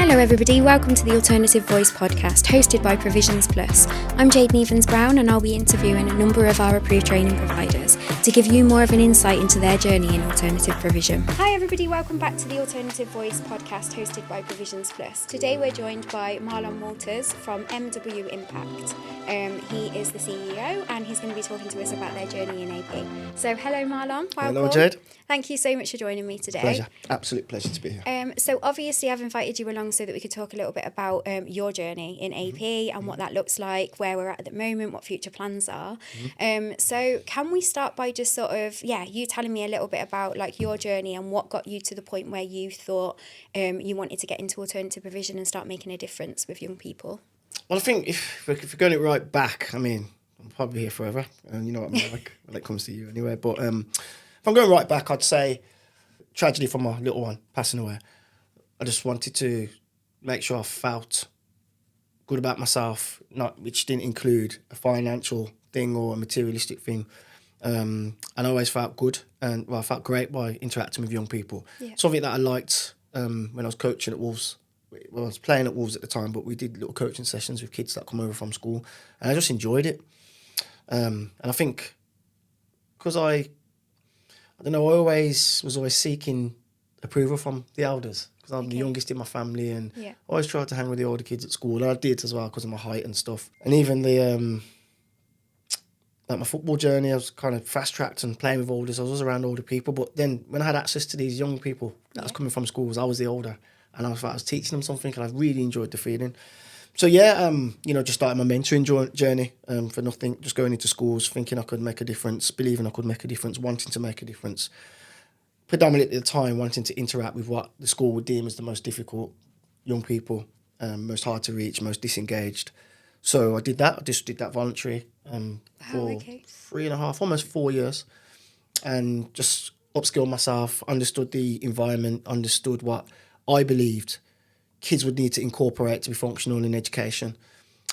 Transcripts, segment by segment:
Hello everybody, welcome to the Alternative Voice podcast hosted by Provisions Plus. I'm Jade Nevens-Brown and I'll be interviewing a number of our approved training providers to give you more of an insight into their journey in alternative provision. Hi everybody, welcome back to the Alternative Voice podcast hosted by Provisions Plus. Today we're joined by Marlon Walters from MW Impact. He is the CEO and he's going to be talking to us about their journey in AP. So hello Marlon, welcome. Hello Jade. Thank you so much for joining me today. Pleasure, absolute pleasure to be here. So obviously I've invited you along so that we could talk a little bit about your journey in AP and what that looks like, where we're at the moment, what future plans are. So can we start by just sort of, you telling me a little bit about like your journey and what got you to the point where you thought you wanted to get into alternative provision and start making a difference with young people? Well, I think if we're going it right back, I mean, I'm probably here forever, and you know what I'm like when it comes to you anyway. But if I'm going right back, I'd say tragedy for my little one passing away. I just wanted to make sure I felt good about myself, which didn't include a financial thing or a materialistic thing. And I always felt good, and I felt great by interacting with young people. Yeah. Something that I liked when I was coaching at Wolves. Well, I was playing at Wolves at the time, but we did little coaching sessions with kids that come over from school, and I just enjoyed it. And I think because I was always seeking approval from the elders because I'm the youngest in my family, and I always tried to hang with the older kids at school. And I did as well because of my height and stuff. And even the like my football journey, I was kind of fast tracked and playing with olders. I was around older people, but then when I had access to these young people that was coming from schools, I was the older. And I was teaching them something, and I really enjoyed the feeling. So just started my mentoring journey for nothing, just going into schools, thinking I could make a difference, believing I could make a difference, wanting to make a difference. Predominantly at the time, wanting to interact with what the school would deem as the most difficult young people, most hard to reach, most disengaged. So I did that. I just did that voluntary for 3.5, almost 4 years, and just upskilled myself, understood the environment, understood what I believed kids would need to incorporate to be functional in education,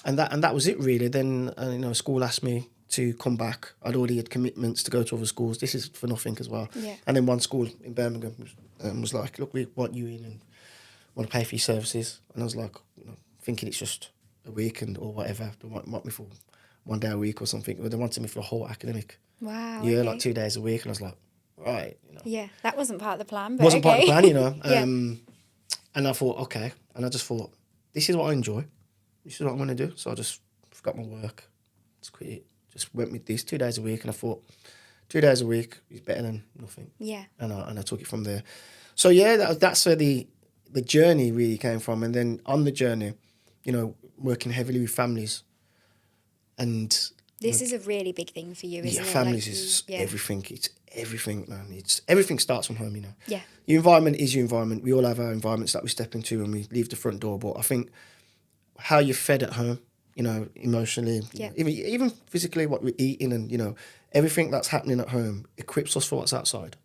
and that was it really. Then school asked me to come back. I'd already had commitments to go to other schools. This is for nothing as well. Yeah. And then one school in Birmingham was like, "Look, we want you in and want to pay for your services." And I was like, thinking it's just a week or whatever. They want me for 1 day a week or something. But they wanted me for a whole academic year, like 2 days a week. And I was like, right. Yeah, that wasn't part of the plan. But wasn't part of the plan, And I thought, okay. And I just thought, this is what I enjoy. This is what I'm going to do. So I just forgot my work. Just quit it. Just went with these 2 days a week. And I thought, 2 days a week is better than nothing. Yeah. And I took it from there. So, that's where the journey really came from. And then on the journey, working heavily with families. And this is a really big thing for you, isn't it? Families is everything. It's everything, man. Everything starts from home, Yeah. Your environment is your environment. We all have our environments that we step into when we leave the front door. But I think how you're fed at home, emotionally, even physically, what we're eating and, everything that's happening at home equips us for what's outside.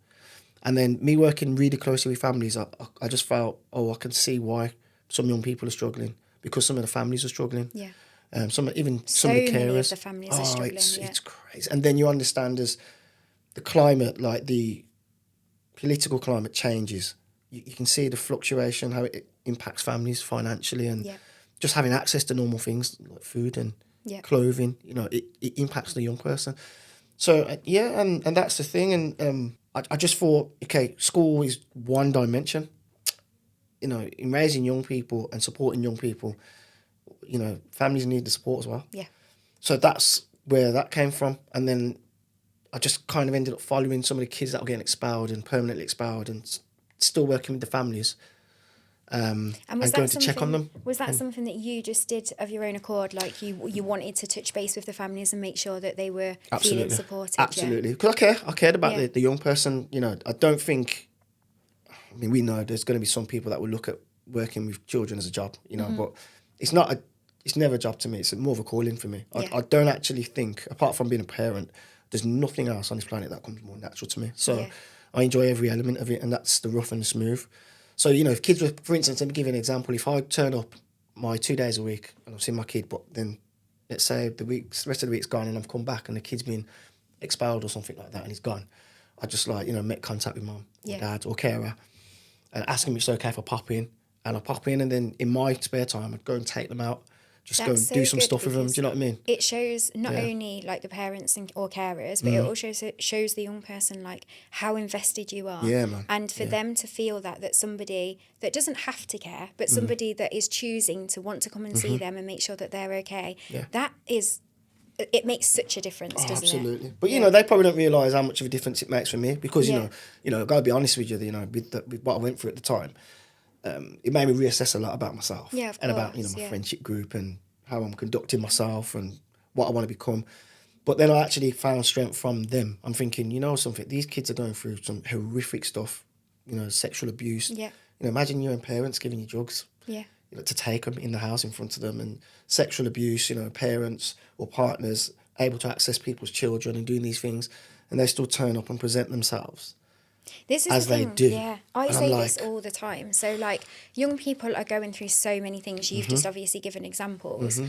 And then me working really closely with families, I just felt, I can see why some young people are struggling because some of the families are struggling. Yeah. Some of the carers. Many of the families are struggling. It's crazy. And then you understand as the climate, like the political climate changes, you can see the fluctuation, how it impacts families financially, and just having access to normal things like food and clothing, it impacts the young person. So, and that's the thing. And I just thought, okay, school is one dimension. In raising young people and supporting young people, families need the support as well. Yeah. So that's where that came from. And then I just kind of ended up following some of the kids that were getting expelled and permanently expelled and still working with the families and going to check on them. Was that something that you just did of your own accord? Like you wanted to touch base with the families and make sure that they were feeling supported? Absolutely. Because I cared about the young person. I don't think, we know there's going to be some people that will look at working with children as a job, but it's never a job to me. It's more of a calling for me. I don't actually think, apart from being a parent, there's nothing else on this planet that comes more natural to me. So I enjoy every element of it, and that's the rough and the smooth. So, if kids were, for instance, let me give you an example. If I turn up my 2 days a week and I've seen my kid, but then let's say the rest of the week's gone and I've come back and the kid's been expelled or something like that and he's gone, I just make contact with mum or dad or carer and ask him if it's okay if I pop in and I pop in, and then in my spare time I'd go and take them out, just go and That's do so some good stuff with them. Do you know what I mean? It shows not only like the parents or carers, but it also shows the young person like how invested you are. Yeah, man. And for them to feel that somebody that doesn't have to care, but somebody that is choosing to want to come and see them and make sure that they're okay. Yeah. That is, it makes such a difference, doesn't Absolutely. it? But you know, they probably don't realise how much of a difference it makes for me, because Yeah. you know, gotta be honest with you, you know, with what I went through at the time, it made me reassess a lot about myself. Yeah, of and about, you know, course, my yeah. friendship group and how I'm conducting myself and what I want to become. But then I actually found strength from them. I'm thinking, you know something, these kids are going through some horrific stuff, you know, sexual abuse. Yeah. You know, imagine your own parents giving you drugs. Yeah. You know, to take them in the house in front of them, and sexual abuse, you know, parents or partners able to access people's children and doing these things, and they still turn up and present themselves. This is As the they thing, do. yeah. I And I'm say this like- all the time. So, like, young people are going through so many things. You've just obviously given examples.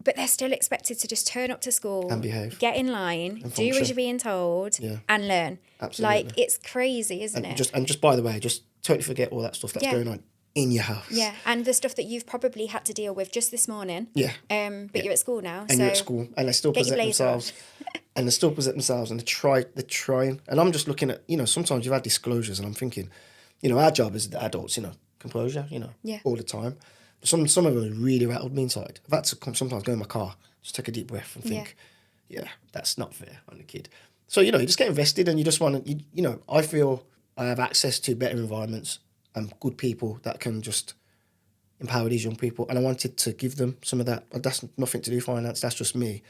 But they're still expected to just turn up to school, And behave. get in line, do function. as you're being told, Yeah. and learn. Absolutely. Like, it's crazy, isn't it? Just by the way, just totally forget all that stuff that's Yeah. going on in your house. Yeah, and the stuff that you've probably had to deal with just this morning. Yeah. But you're at school now, And so you're at school, and they still get your present blazer on. themselves, and they still present themselves, and they're trying. And I'm just looking at, you know, sometimes you've had disclosures, and I'm thinking, you know, our job as the adults, you know, composure, you know, Yeah. all the time. But some of them really rattled me inside. I've had to sometimes go in my car, just take a deep breath and think, yeah, that's not fair on the kid. So, you know, you just get invested, and you just want to, you know, I feel I have access to better environments and good people that can just empower these young people, and I wanted to give them some of that. That's nothing to do with finance. That's just me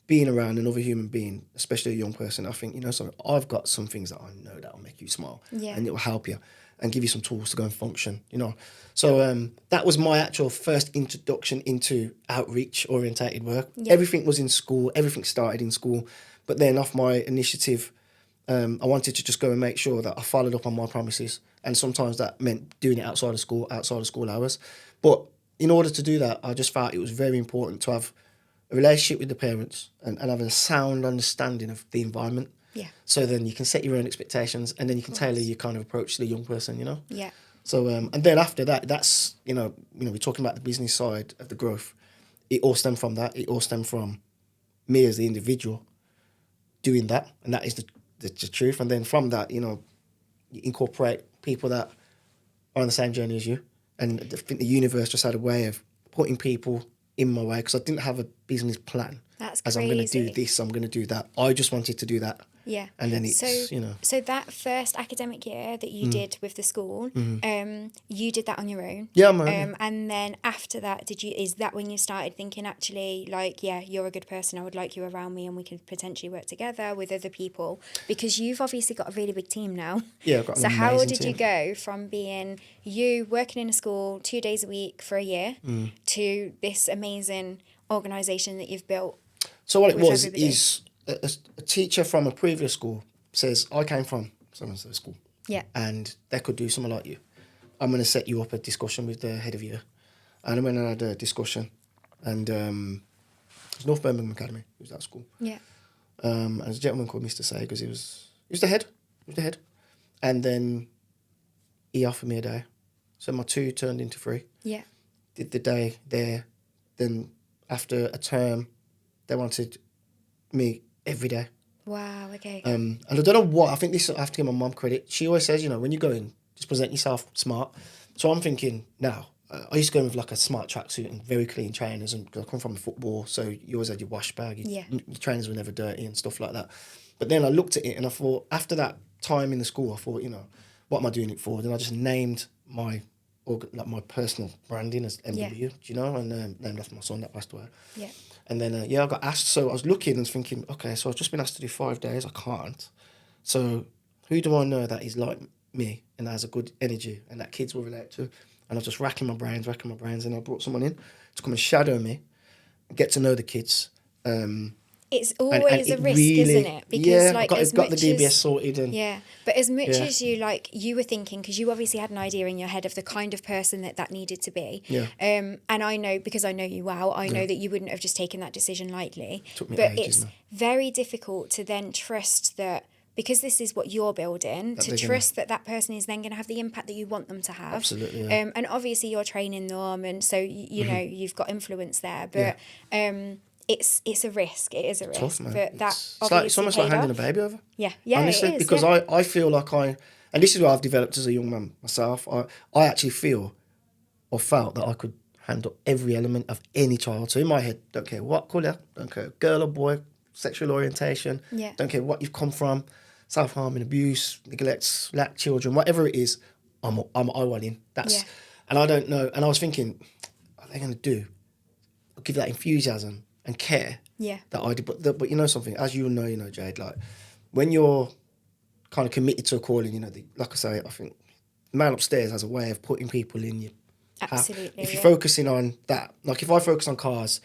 being around another human being, especially a young person. I think, you know, something. I've got some things that I know that will make you smile, Yeah. and it will help you and give you some tools to go and function. You know, so that was my actual first introduction into outreach orientated work. Yeah. Everything was in school. Everything started in school, but then off my initiative, I wanted to just go and make sure that I followed up on my promises. And sometimes that meant doing it outside of school hours. But in order to do that, I just felt it was very important to have a relationship with the parents and have a sound understanding of the environment. Yeah. So then you can set your own expectations, and then you can tailor your kind of approach to the young person, you know? Yeah. So, and then after that, that's, you know, we're talking about the business side of the growth. It all stemmed from that. It all stemmed from me as the individual doing that. And that is the truth. And then from that, you know, you incorporate people that are on the same journey as you. And I think the universe just had a way of putting people in my way, because I didn't have a business plan. That's as I'm going to do crazy. this, I'm going to do that. I just wanted to do that. Yeah. And then it's, you know. So that first academic year that you did with the school, you did that on your own. Yeah, man. And then after that, is that when you started thinking, actually, like, yeah, you're a good person, I would like you around me, and we could potentially work together with other people? Because you've obviously got a really big team now. Yeah, I've got an So how amazing did you team. go from being you working in a school 2 days a week for a year to this amazing organisation that you've built? So what it with was everybody? is a teacher from a previous school says, I came from so-and-so school. Yeah. And they could do something like you. I'm going to set you up a discussion with the head of year. And I went and had a discussion. And it was North Birmingham Academy. It was that school. Yeah. And there's a gentleman called Mr. Sagers. He was the head. He was the head. And then he offered me a day. So my 2 turned into 3. Yeah. Did the day there. Then after a term, they wanted me every day. Wow, okay. And I don't know what, I think this, I have to give my mum credit. She always says, you know, when you go in, just present yourself smart. So I'm thinking now, I used to go in with like a smart tracksuit and very clean trainers, and 'cause I come from football, so you always had your wash bag, your trainers were never dirty and stuff like that. But then I looked at it and I thought, after that time in the school, I thought, you know, what am I doing it for? Then I just named my personal branding as MW, do you know, and named after my son that passed away. Yeah. And then, I got asked, so I was looking and thinking, okay, so I've just been asked to do 5 days, I can't. So who do I know that is like me and has a good energy and that kids will relate to? And I was just racking my brains, and I brought someone in to come and shadow me, get to know the kids. It's always a risk, really, isn't it? Because yeah, like I've got the DBS sorted. And yeah, but as much Yeah. as you were thinking, because you obviously had an idea in your head of the kind of person that needed to be. Yeah. And I know, because I know you well, I know that you wouldn't have just taken that decision lightly. Took me but ages, it's man. very difficult to then trust that, because this is what you're building, That to they're trust that that person is then going to have the impact that you want them to have. Absolutely, yeah. And obviously you're training them, and so you know you've got influence there, but it's a risk. It is a risk. Tough, man. But that It's almost like handing a baby over. Yeah, Honestly, it is, because I feel like and this is what I've developed as a young man myself. I actually feel or felt that I could handle every element of any child. So in my head, don't care what colour, don't care girl or boy, sexual orientation, don't care what you've come from, self-harming, abuse, neglect, lack children, whatever it is, I want in. And I don't know. And I was thinking, what are they going to do? I'll give that enthusiasm and care that I did. But you know something, as you know, Jade, like when you're kind of committed to a calling, you know, like I say, I think the man upstairs has a way of putting people in you. Absolutely. If you're focusing on that, like if I focus on cars,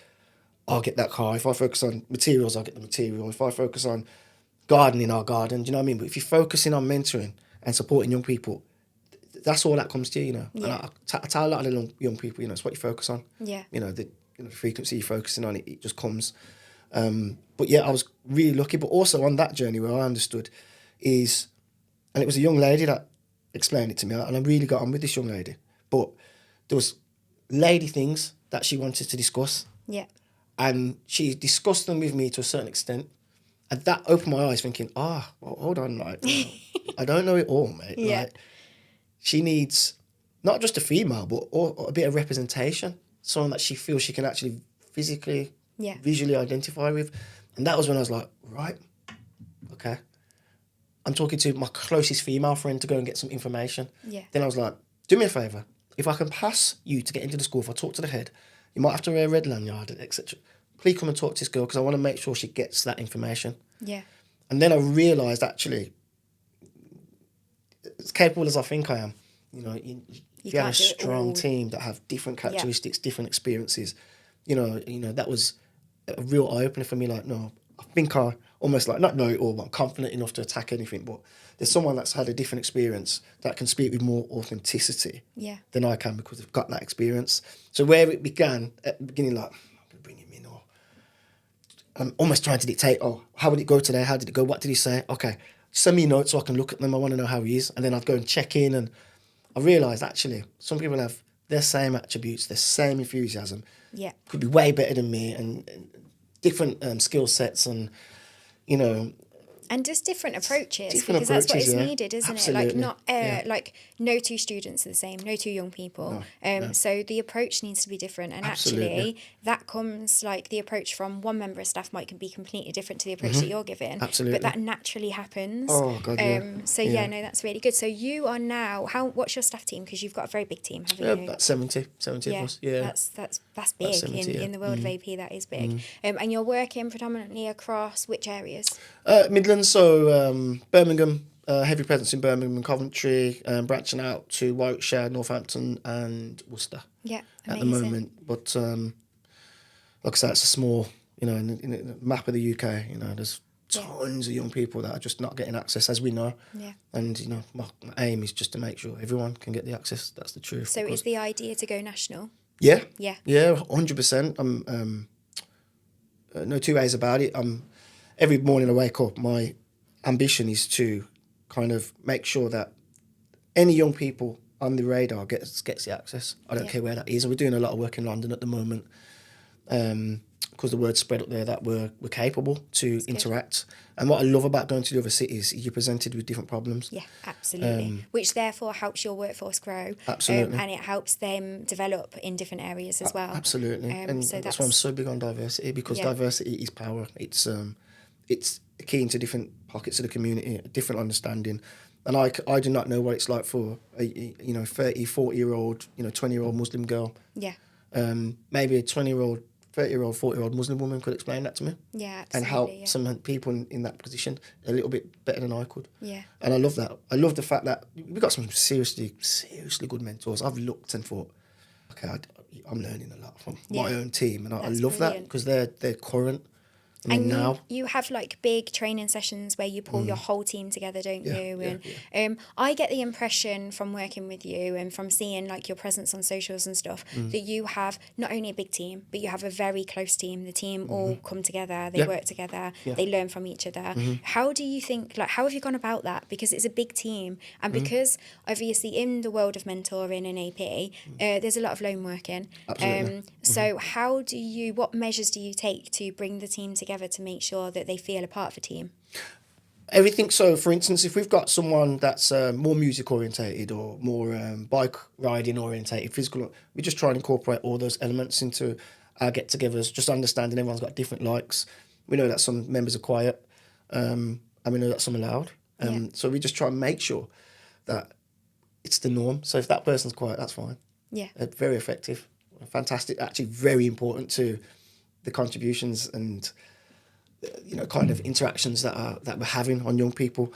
I'll get that car. If I focus on materials, I'll get the material. If I focus on gardening, I'll garden. Do you know what I mean? But if you're focusing on mentoring and supporting young people, that's all that comes to you, you know. Yeah. And I tell a lot of the young people, you know, it's what you focus on. Yeah. You know, the frequency you're focusing on, it just comes. But yeah, I was really lucky. But also on that journey where I understood is, and it was a young lady that explained it to me, and I really got on with this young lady. But there was lady things that she wanted to discuss. Yeah. And she discussed them with me to a certain extent. And that opened my eyes thinking, well, hold on, like, I don't know it all, mate. Yeah. Like, she needs not just a female, but a bit of representation. Someone that she feels she can actually physically, visually identify with. And that was when I was like, right, okay. I'm talking to my closest female friend to go and get some information. Yeah. Then I was like, do me a favour. If I can pass you to get into the school, if I talk to the head, you might have to wear a red lanyard, etc. Please come and talk to this girl because I want to make sure she gets that information. Yeah. And then I realised actually, as capable as I think I am, you know, if you have a strong team that have different characteristics, different experiences, you know, that was a real eye opener for me. Like, no, I think I almost like not know it all, but I'm confident enough to attack anything. But there's someone that's had a different experience that can speak with more authenticity than I can because they've got that experience. So where it began at the beginning, like, I'm going to bring him in, or I'm almost trying to dictate, how would it go today? How did it go? What did he say? Okay, send me notes so I can look at them. I want to know how he is. And then I'd go and check in, and I realised actually some people have their same attributes, their same enthusiasm. Yeah. Could be way better than me and different skill sets and, you know... And just different approaches, because that's what is needed, isn't Absolutely. it? Like not like no two students are the same, no two young people. No. So the approach needs to be different, and actually that comes like the approach from one member of staff might be completely different to the approach that you're giving. Absolutely. But that naturally happens. Oh God, yeah. So no, that's really good. So you are now what's your staff team? Because you've got a very big team, haven't you? About 70 of us. Yeah, that's big 70, in the world of AP. That is big. And you're working predominantly across which areas? Midlands, so Birmingham, heavy presence in Birmingham and Coventry, branching out to Warwickshire, Northampton and Worcester. Yeah, amazing. At the moment. But like I said, it's a small, you know, in the map of the UK, you know, there's tons of young people that are just not getting access, as we know. Yeah. And, you know, my aim is just to make sure everyone can get the access. That's the truth. So is the idea to go national? Yeah. Yeah. Yeah, 100%. I'm no two ways about it. Every morning I wake up, my ambition is to kind of make sure that any young people on the radar gets the access. I don't care where that is. And we're doing a lot of work in London at the moment because the word's spread up there that we're capable to interact. And what I love about going to the other cities is you're presented with different problems. Yeah, absolutely. Which therefore helps your workforce grow. Absolutely. And it helps them develop in different areas as well. Absolutely. And so that's why I'm so big on diversity, because diversity is power. It's key into different pockets of the community, a different understanding. And I do not know what it's like for a 30, 40-year-old, 20-year-old Muslim girl. Yeah. Maybe a 20-year-old, 30-year-old, 40-year-old Muslim woman could explain that to me. Yeah, absolutely. And help some people in that position a little bit better than I could. Yeah. And I love that. I love the fact that we've got some seriously good mentors. I've looked and thought, okay, I'm learning a lot from my own team. And I love that because they're current. And then now, you have like big training sessions where you pull your whole team together, don't you? And I get the impression from working with you and from seeing like your presence on socials and stuff that you have not only a big team, but you have a very close team. The team all come together, they work together, they learn from each other. How do you think, like, how have you gone about that? Because it's a big team, and because obviously in the world of mentoring and AP, there's a lot of lone working. Absolutely. So what measures do you take to bring the team together to make sure that they feel a part of a team? Everything. So, for instance, if we've got someone that's more music orientated or more bike riding orientated, physical, we just try and incorporate all those elements into our get-togethers. Just understanding everyone's got different likes. We know that some members are quiet, and we know that some are loud. So we just try and make sure that it's the norm. So if that person's quiet, that's fine. Yeah. Very effective, fantastic. Actually, very important to the contributions and kind of interactions that we're having on young people.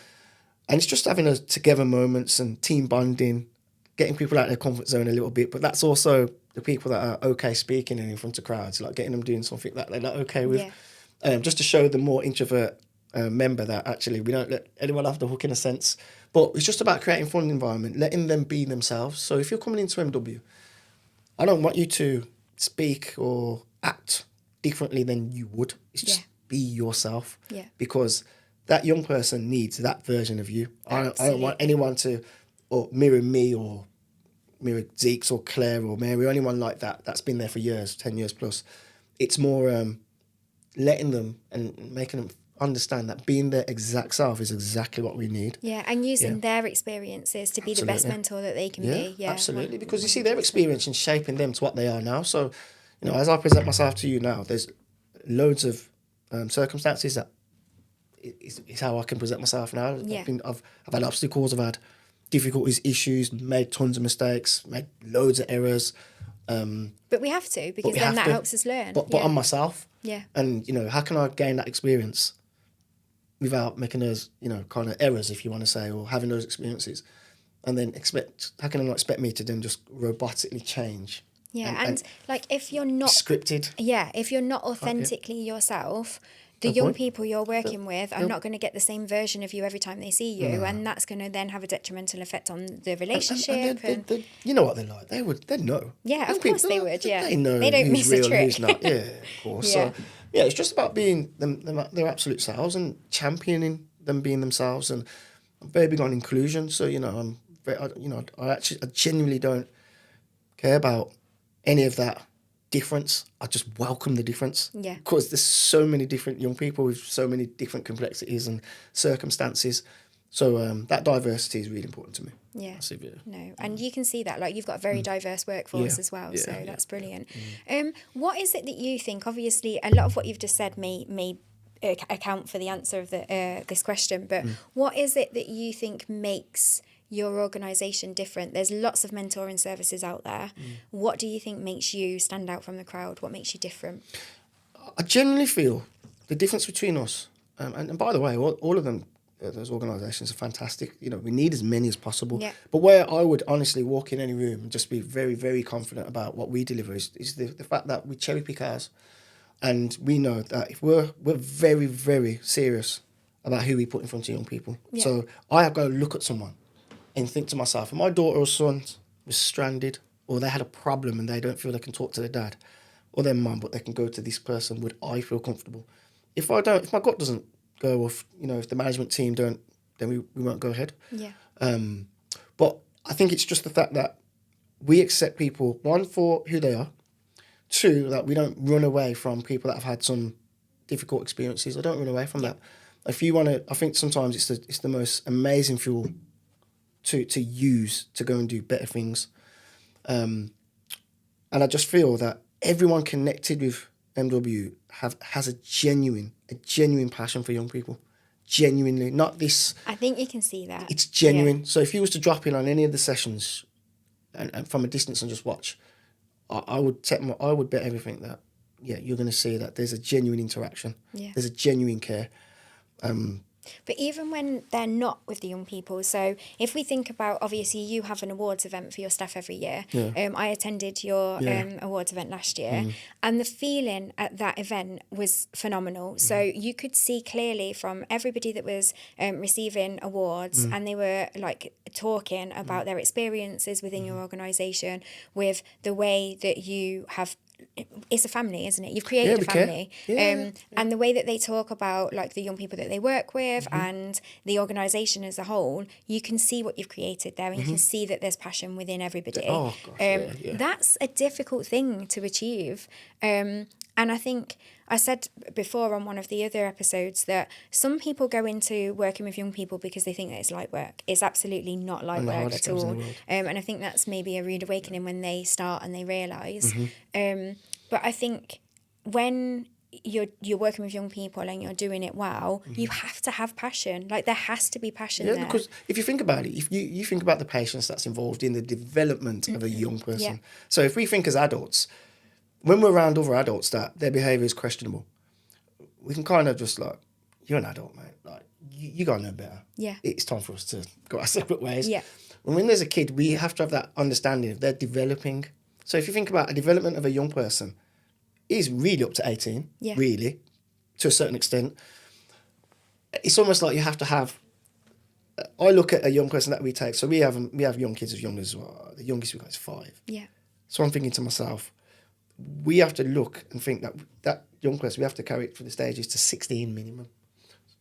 And it's just having those together moments and team bonding, getting people out of their comfort zone a little bit. But that's also the people that are okay speaking in front of crowds, like getting them doing something that they're not okay with. Just to show the more introvert member that actually we don't let anyone off the hook in a sense. But it's just about creating fun environment, letting them be themselves. So if you're coming into MW, I don't want you to speak or act differently than you would. It's just be yourself. Yeah. Because that young person needs that version of you. I don't want anyone to mirror me or mirror Zeke's or Claire or Mary or anyone like that that's been there for years, 10 years plus. It's more letting them and making them understand that being their exact self is exactly what we need. Yeah, and using their experiences to be the best mentor that they can be. Yeah, absolutely. Because you see their experience in shaping them to what they are now. So, as I present myself to you now, there's loads of circumstances that is how I can present myself now. Yeah. I've had obstacles, I've had difficulties, issues, made tons of mistakes, made loads of errors. But we have to, because then that helps us learn. But on myself. Yeah. And, how can I gain that experience without making those, kind of errors, if you want to say, or having those experiences? And then how can I not expect me to then just robotically change? Yeah, and like if you're not... Scripted. Yeah, if you're not authentically yourself, the young people you're working with are not going to get the same version of you every time they see you, and that's going to then have a detrimental effect on the relationship. And you know what they're like. They'd know. Yeah, of course they would, yeah. They know they don't who's miss real a trick. and who's not. Yeah, of course. Yeah. So, it's just about being their absolute selves and championing them being themselves. And I'm very big on inclusion. So, I genuinely don't care about any of that difference. I just welcome the difference. Yeah. Because there's so many different young people with so many different complexities and circumstances. So that diversity is really important to me. Yeah. Massive, No, and you can see that, like, you've got a very diverse workforce as well, so that's brilliant. What is it that you think, obviously, a lot of what you've just said may account for the answer of this question, but what is it that you think makes your organisation different? There's lots of mentoring services out there. What do you think makes you stand out from the crowd? What makes you different? I genuinely feel the difference between us, and by the way, all of them, those organisations are fantastic. We need as many as possible. Yeah. But where I would honestly walk in any room and just be very, very confident about what we deliver is the fact that we cherry pick ours, and we know that if we're very, very serious about who we put in front of young people. Yeah. So I have got to look at someone and think to myself, if my daughter or son was stranded, or they had a problem and they don't feel they can talk to their dad or their mum, but they can go to this person, would I feel comfortable? If my gut doesn't go, or if the management team don't, then we won't go ahead. Yeah. But I think it's just the fact that we accept people, one, for who they are, two, that we don't run away from people that have had some difficult experiences. I don't run away from that. If you want to, I think sometimes it's the most amazing fuel to use to go and do better things. And I just feel that everyone connected with MW has a genuine passion for young people. Genuinely, not this. I think you can see that. It's genuine. Yeah. So if you was to drop in on any of the sessions and from a distance and just watch, I would bet everything that you're going to see that there's a genuine interaction. Yeah. There's a genuine care. But even when they're not with the young people, so if we think about, obviously you have an awards event for your staff every year. Yeah. I attended your Yeah. awards event last year, and the feeling at that event was phenomenal. So you could see clearly from everybody that was receiving awards, and they were like talking about their experiences within your organisation, with the way that you have. It's a family, isn't it? You've created a we care. family. Yeah. And the way that they talk about like the young people that they work with and the organisation as a whole, you can see what you've created there, and you can see that there's passion within everybody. Oh, gosh, yeah. That's a difficult thing to achieve. And I think I said before on one of the other episodes that some people go into working with young people because they think that it's light work. It's absolutely not light work at all. And I think that's maybe a rude awakening when they start and they realise. But I think when you're working with young people and you're doing it well, you have to have passion. Like there has to be passion there. Because if you think about it, if you think about the patience that's involved in the development of a young person. Yeah. So if we think as adults, when we're around other adults that their behaviour is questionable, we can kind of just like, you're an adult, mate. Like you gotta know better. Yeah. It's time for us to go our separate ways. Yeah. And when there's a kid, we have to have that understanding of they're developing. So if you think about a development of a young person, is really up to 18, really, to a certain extent. It's almost like you have to have. I look at a young person that we take. So we have young kids as young as well. The youngest we got is 5. Yeah. So I'm thinking to myself, we have to look and think that young person, we have to carry it through the stages to 16 minimum.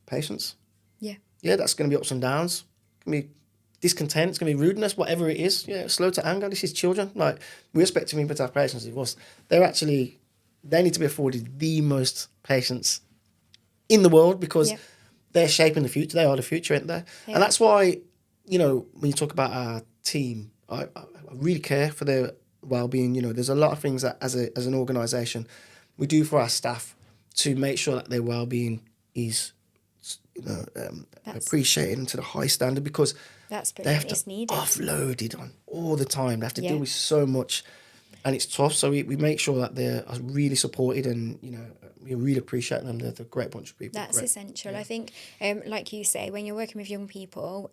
Patience. Yeah. Yeah, that's going to be ups and downs. It's going to be discontent. It's going to be rudeness, whatever it is. Yeah, slow to anger. This is children. Like, we expect people to have patience with us. They need to be afforded the most patience in the world because they're shaping the future. They are the future, aren't they? Yeah. And that's why, when you talk about our team, I really care for their well-being. There's a lot of things that as an organisation we do for our staff to make sure that their well-being is appreciated to the high standard, because they have to offload it on all the time. They have to deal with so much, and it's tough. So we make sure that they're really supported, and we really appreciate them. They're a great bunch of people. That's essential. I think, like you say, when you're working with young people,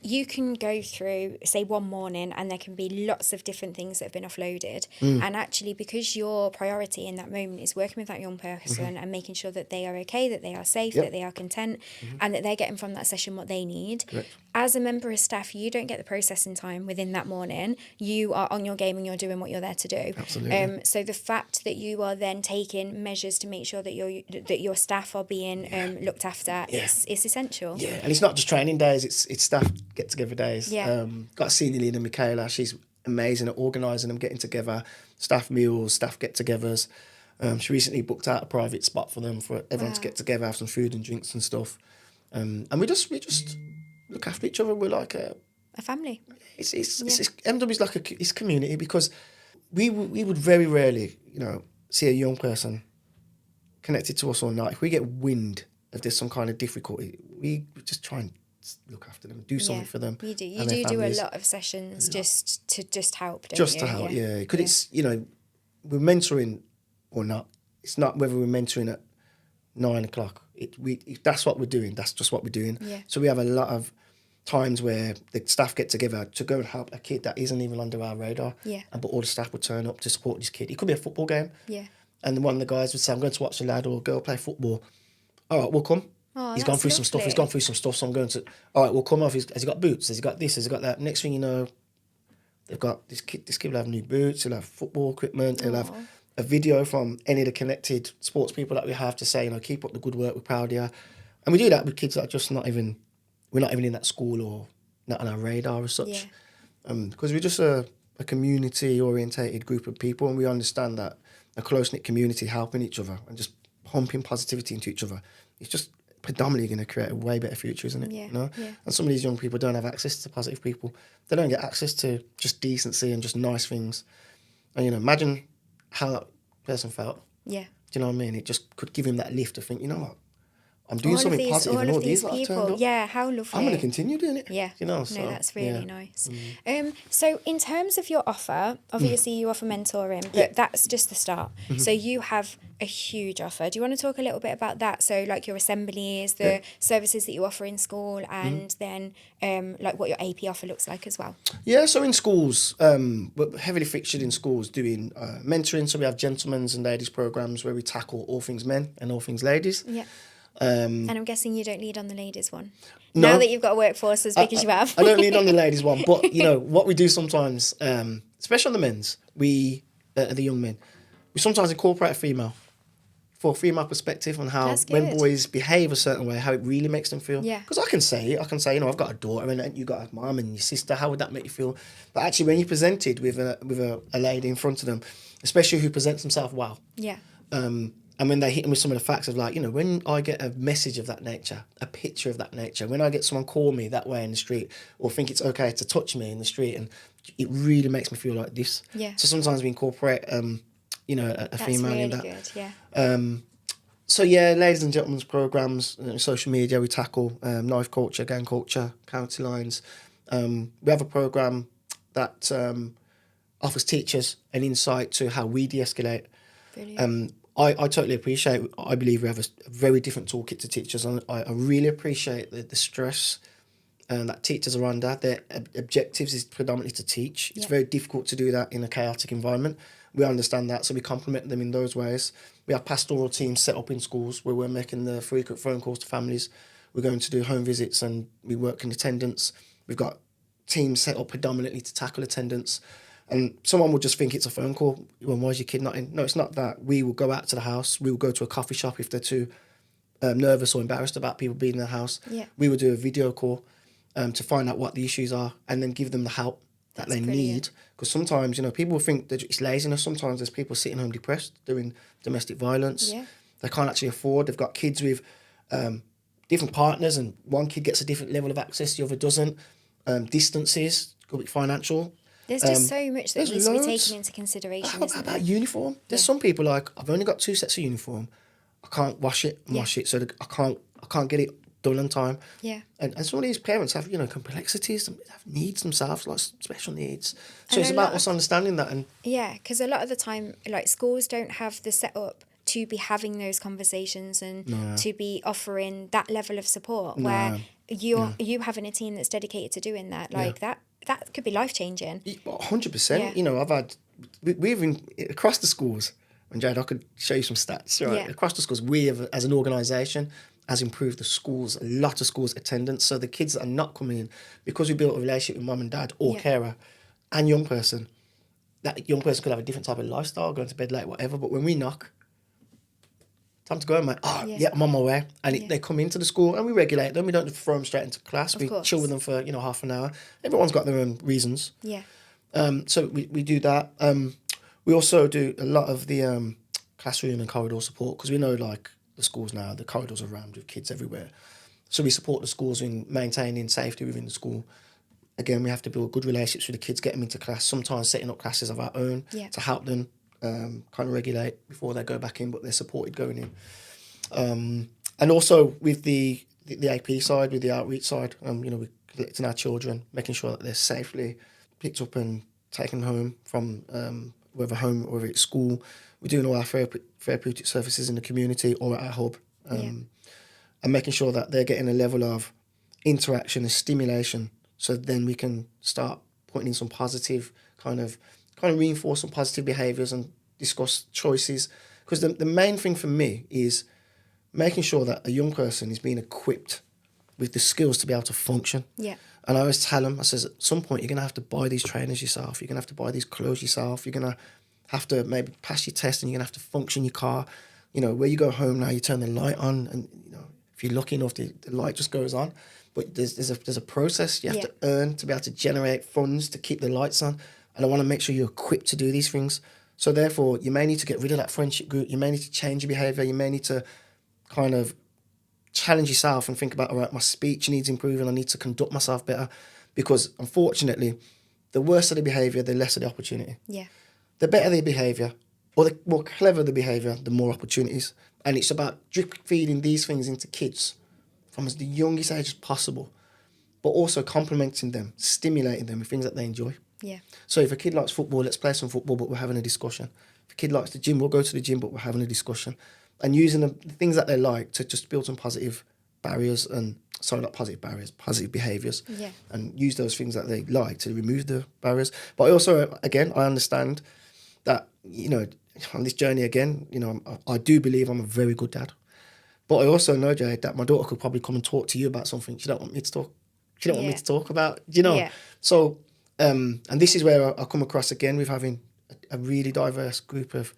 you can go through, say, one morning and there can be lots of different things that have been offloaded. And actually, because your priority in that moment is working with that young person and making sure that they are okay, that they are safe, that they are content, and that they're getting from that session what they need. Correct. As a member of staff, you don't get the processing time within that morning. You are on your game and you're doing what you're there to do. Absolutely. So the fact that you are then taking measures to make sure that your staff are being looked after, it's essential. Yeah, and it's not just training days, it's staff get-together days. Yeah. Got a senior leader, Michaela, she's amazing at organising them, getting together, staff meals, staff get-togethers. She recently booked out a private spot for them, for everyone to get together, have some food and drinks and stuff. And we just look after each other. We're like a family. It's MW is like it's community, because we would very rarely, see a young person connected to us or not. If we get wind if there's some kind of difficulty, we just try and look after them, do something for them. You do. You do a lot of sessions just to help, don't just you? to help, yeah. Because it's, we're mentoring or not. It's not whether we're mentoring at 9 o'clock. That's what we're doing. That's just what we're doing. Yeah. So we have a lot of times where the staff get together to go and help a kid that isn't even under our radar. Yeah. But all the staff would turn up to support this kid. It could be a football game. Yeah. And one of the guys would say, I'm going to watch a lad or girl play football. All right, we'll come. Oh, He's gone through some stuff. He's gone through some stuff, so I'm going to... All right, we'll come off. Has he got boots? Has he got this? Has he got that? Next thing you know, they've got... This kid will have new boots. He'll have football equipment. He'll have a video from any of the connected sports people that we have to say, keep up the good work. We're proud of you. And we do that with kids that are just not even... We're not even in that school or not on our radar as such. Yeah. Because we're just a community-orientated group of people, and we understand that a close-knit community helping each other and just pumping positivity into each other, it's just predominantly going to create a way better future, isn't it? Yeah. Yeah. And some of these young people don't have access to positive people. They don't get access to just decency and just nice things. And, imagine how that person felt. Yeah. Do you know what I mean? It just could give him that lift to think, you know what? I'm doing something positive, and all these lot have turned up. Yeah, how lovely. I'm going to continue doing it. Yeah. You know, No, so, that's really nice. So in terms of your offer, obviously you offer mentoring, but that's just the start. So you have a huge offer. Do you want to talk a little bit about that? So like your assemblies, the services that you offer in school, and then like what your AP offer looks like as well. Yeah, so in schools, we're heavily featured in schools doing mentoring. So we have gentlemen's and ladies programs where we tackle all things men and all things ladies. Yeah. And I'm guessing you don't lead on the ladies one. No. Now that you've got a workforce as big as you have. I don't lead on the ladies one, but you know what we do sometimes, especially on the men's, the young men, we sometimes incorporate a female for a female perspective on how when boys behave a certain way, how it really makes them feel. Yeah. Because I can say, you know, I've got a daughter and you got a mum and your sister. How would that make you feel? But actually, when you're presented with a lady in front of them, especially who presents themselves well. Yeah. And when they hit them with some of the facts of like, you know, when I get a message of that nature, a picture of that nature, when I get someone call me that way in the street or think it's okay to touch me in the street, and it really makes me feel like this. Yeah. So sometimes we incorporate, you know, a female really in that. That's really good, yeah. So yeah, ladies and gentlemen's programs, social media, we tackle knife culture, gang culture, county lines. We have a program that offers teachers an insight to how we de-escalate. Brilliant. I totally appreciate, I believe we have a very different toolkit to teachers. And I really appreciate the stress that teachers are under. Their objectives is predominantly to teach. It's very difficult to do that in a chaotic environment. We understand that, so we complement them in those ways. We have pastoral teams set up in schools where we're making the frequent phone calls to families. We're going to do home visits and we work in attendance. We've got teams set up predominantly to tackle attendance. And someone will just think it's a phone call. Well, why is your kid not in? No, it's not that. We will go out to the house. We will go to a coffee shop if they're too nervous or embarrassed about people being in the house. Yeah. We will do a video call to find out what the issues are and then give them the help that they need. Because sometimes, you know, people think that it's laziness. Sometimes there's people sitting home depressed, doing domestic violence. Yeah. They can't actually afford. They've got kids with different partners and one kid gets a different level of access, the other doesn't. Distances, could be financial. There's just so much that needs to be taken into consideration, isn't there? Uniform. There's some people like, I've only got 2 sets of uniform. I can't wash it, so I can't get it done on time. Yeah. And some of these parents have, you know, complexities, have needs themselves, like special needs. So it's about us understanding that. And yeah, because a lot of the time, like schools don't have the setup to be having those conversations and to be offering that level of support where you having a team that's dedicated to doing that, like that could be life-changing. 100%. Yeah. You know, we've been across the schools, and Jade, I could show you some stats, right? Yeah. Across the schools, we have, as an organisation, has improved the schools, a lot of schools' attendance. So the kids that are not coming in, because we built a relationship with mum and dad or carer and young person, that young person could have a different type of lifestyle, going to bed late, whatever. But when we knock, time to go, mate. I'm on my way. And they come into the school and we regulate them. We don't just throw them straight into class. We chill with them for, you know, half an hour. Everyone's got their own reasons. Yeah. So we do that. We also do a lot of the classroom and corridor support because we know, like, the schools now, the corridors are rammed with kids everywhere. So we support the schools in maintaining safety within the school. Again, we have to build good relationships with the kids, get them into class, sometimes setting up classes of our own to help them kind of regulate before they go back in, but they're supported going in. And also with the AP side, with the outreach side, you know, we're collecting our children, making sure that they're safely picked up and taken home from whether home or whether it's school. We're doing all our therapeutic services in the community or at our hub, and making sure that they're getting a level of interaction and stimulation, so then we can start putting in some positive kind of reinforce some positive behaviours and discuss choices. Because the main thing for me is making sure that a young person is being equipped with the skills to be able to function. Yeah. And I always tell them, I says, at some point you're going to have to buy these trainers yourself. You're going to have to buy these clothes yourself. You're going to have to maybe pass your test and you're going to have to function your car. You know, where you go home now, you turn the light on and, you know, if you're lucky enough, the light just goes on. But there's a process. You have to earn to be able to generate funds to keep the lights on. And I want to make sure you're equipped to do these things. So therefore, you may need to get rid of that friendship group. You may need to change your behaviour. You may need to kind of challenge yourself and think about, all right, my speech needs improving. I need to conduct myself better. Because unfortunately, the worse of the behaviour, the less of the opportunity. Yeah. The better the behaviour, or the more clever the behaviour, the more opportunities. And it's about drip feeding these things into kids from as the youngest age as possible, but also complementing them, stimulating them with things that they enjoy. Yeah. So if a kid likes football, let's play some football, but we're having a discussion. If a kid likes the gym, we'll go to the gym, but we're having a discussion. And using the things that they like to just build some positive barriers and, sorry, not positive barriers, positive behaviours. Yeah. And use those things that they like to remove the barriers. But I also, again, I understand that, you know, on this journey again, you know, I do believe I'm a very good dad. But I also know, Jade, that my daughter could probably come and talk to you about something she don't want me to talk. She don't want me to talk about, you know. Yeah. So, and this is where I come across again with having a really diverse group of,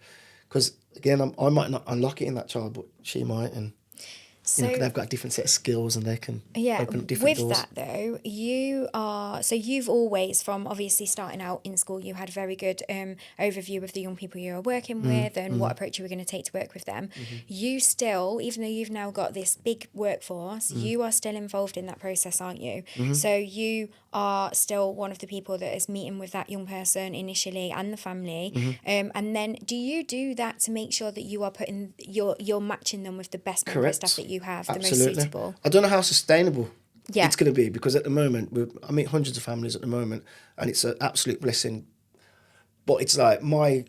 because again, I might not unlock it in that child, but she might, and So, you know, they've got a different set of skills and they can yeah, open up different with doors. that though, you've always, from obviously starting out in school, you had very good overview of the young people you were working with and what approach you were going to take to work with them. You still, even though you've now got this big workforce, you are still involved in that process, aren't you? So you are still one of the people that is meeting with that young person initially and the family. And then do you do that to make sure that you are putting, you're matching them with the best member of staff that you have, the most suitable? I don't know how sustainable Yeah. it's going to be, because at the moment, I meet hundreds of families at the moment, and it's an absolute blessing. But it's like my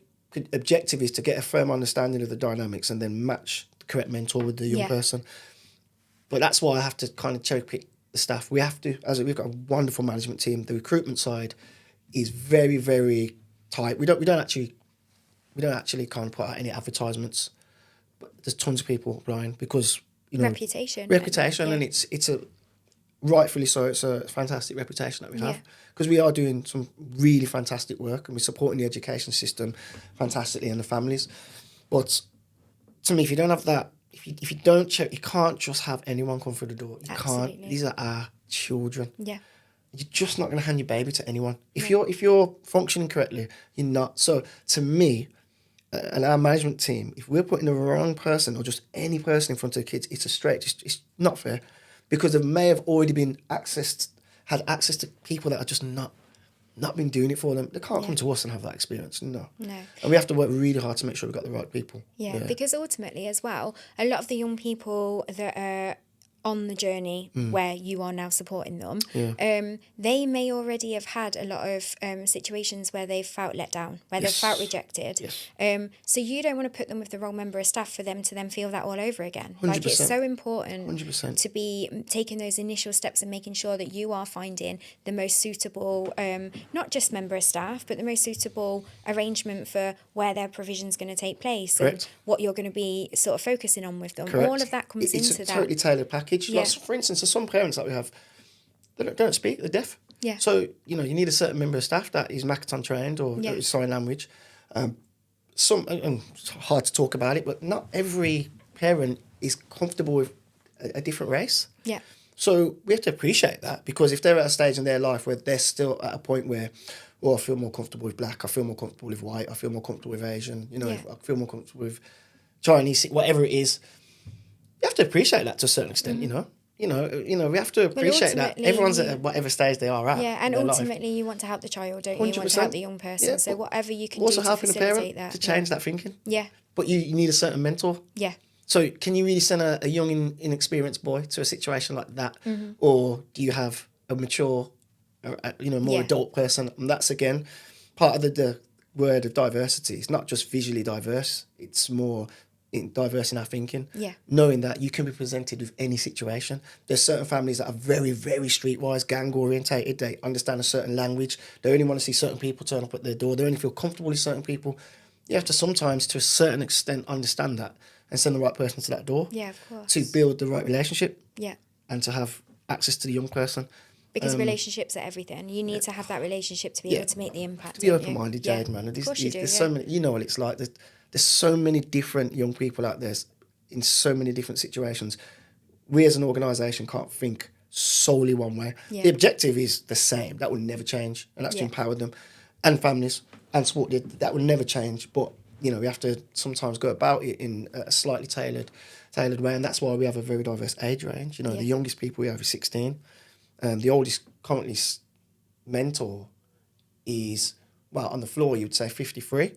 objective is to get a firm understanding of the dynamics and then match the correct mentor with the young person. But that's why I have to kind of cherry pick the staff. We have to, we've got a wonderful management team. The recruitment side is very, very tight. We don't actually kind of put out any advertisements, but there's tons of people applying because, you know, Reputation, and it's a, rightfully so, it's a fantastic reputation that we have, because we are doing some really fantastic work and we're supporting the education system fantastically and the families. But to me, if you don't have that, if you don't check, you can't just have anyone come through the door. You Absolutely. can't. These are our children. Yeah. You're just not going to hand your baby to anyone. If you're functioning correctly, you're not. So to me, and our management team, if we're putting the wrong person or just any person in front of the kids, it's not fair, because they may have already had access to people that are just not been doing it for them. They can't come to us and have that experience. No. And we have to work really hard to make sure we've got the right people. Yeah, because ultimately as well, a lot of the young people that are on the journey where you are now supporting them, they may already have had a lot of situations where they've felt let down, where they've felt rejected. So you don't want to put them with the wrong member of staff for them to then feel that all over again. 100%. Like, it's so important 100%. to be taking those initial steps and making sure that you are finding the most suitable, not just member of staff, but the most suitable arrangement for where their provision's going to take place. Correct. And what you're going to be sort of focusing on with them. Correct. All of that comes into it's a that. totally tailored package. Yeah. Like, for instance, there's some parents that we have, they don't speak, they're deaf. Yeah. So, you know, you need a certain member of staff that is Makaton trained or sign language. And it's hard to talk about it, but not every parent is comfortable with a different race. Yeah. So we have to appreciate that, because if they're at a stage in their life where they're still at a point where, oh, I feel more comfortable with black, I feel more comfortable with white, I feel more comfortable with Asian, you know, I feel more comfortable with Chinese, whatever it is, you have to appreciate that to a certain extent, you know. You know, we have to appreciate that everyone's at whatever stage they are at. Yeah, and ultimately life. you want to help the child, don't you? You want to 100%. help the young person. Yeah, so whatever you can also do to helping the facilitate parent that. to change that thinking. Yeah. But you need a certain mentor. Yeah. So can you really send a young, inexperienced boy to a situation like that? Or do you have a mature, more adult person? And that's, again, part of the word of diversity. It's not just visually diverse. It's more diverse in our thinking. Yeah. Knowing that you can be presented with any situation. There's certain families that are very, very streetwise, gang-orientated. They understand a certain language. They only want to see certain people turn up at their door. They only feel comfortable with certain people. You have to sometimes, to a certain extent, understand that and send the right person to that door. Yeah, of course. To build the right relationship. Yeah. And to have access to the young person. Because relationships are everything. You need to have that relationship to be able to make the impact. Be open-minded, Jade, man. Of course you do. There's so many, you know what it's like. There's so many different young people out there in so many different situations. We as an organisation can't think solely one way. Yeah. The objective is the same. That will never change. And that's to empower them and families and support them. That will never change. But, you know, we have to sometimes go about it in a slightly tailored way. And that's why we have a very diverse age range. You know, the youngest people we have is 16. The oldest currently mentor is, well, on the floor, you'd say 53.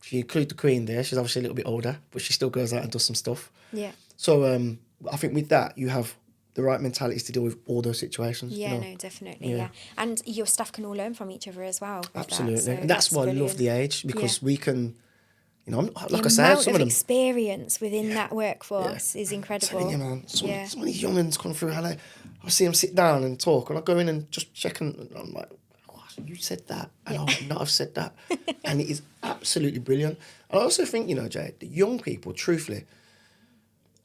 if you include the Queen there, she's obviously a little bit older, but she still goes out and does some stuff. Yeah. So I think with that, you have the right mentalities to deal with all those situations. Yeah, you know? no, definitely, yeah. And your staff can all learn from each other as well. With Absolutely. That, so and that's why brilliant. I love the age, because we can, you know, like the I said, amount some of of them. experience within that workforce is I'm incredible. telling you, man, some of these young'uns come through, and I see them sit down and talk, and I go in and just check, and I'm like, oh, you said that, and I would not have said that. And it is absolutely brilliant. And I also think, you know, Jade, the young people, truthfully,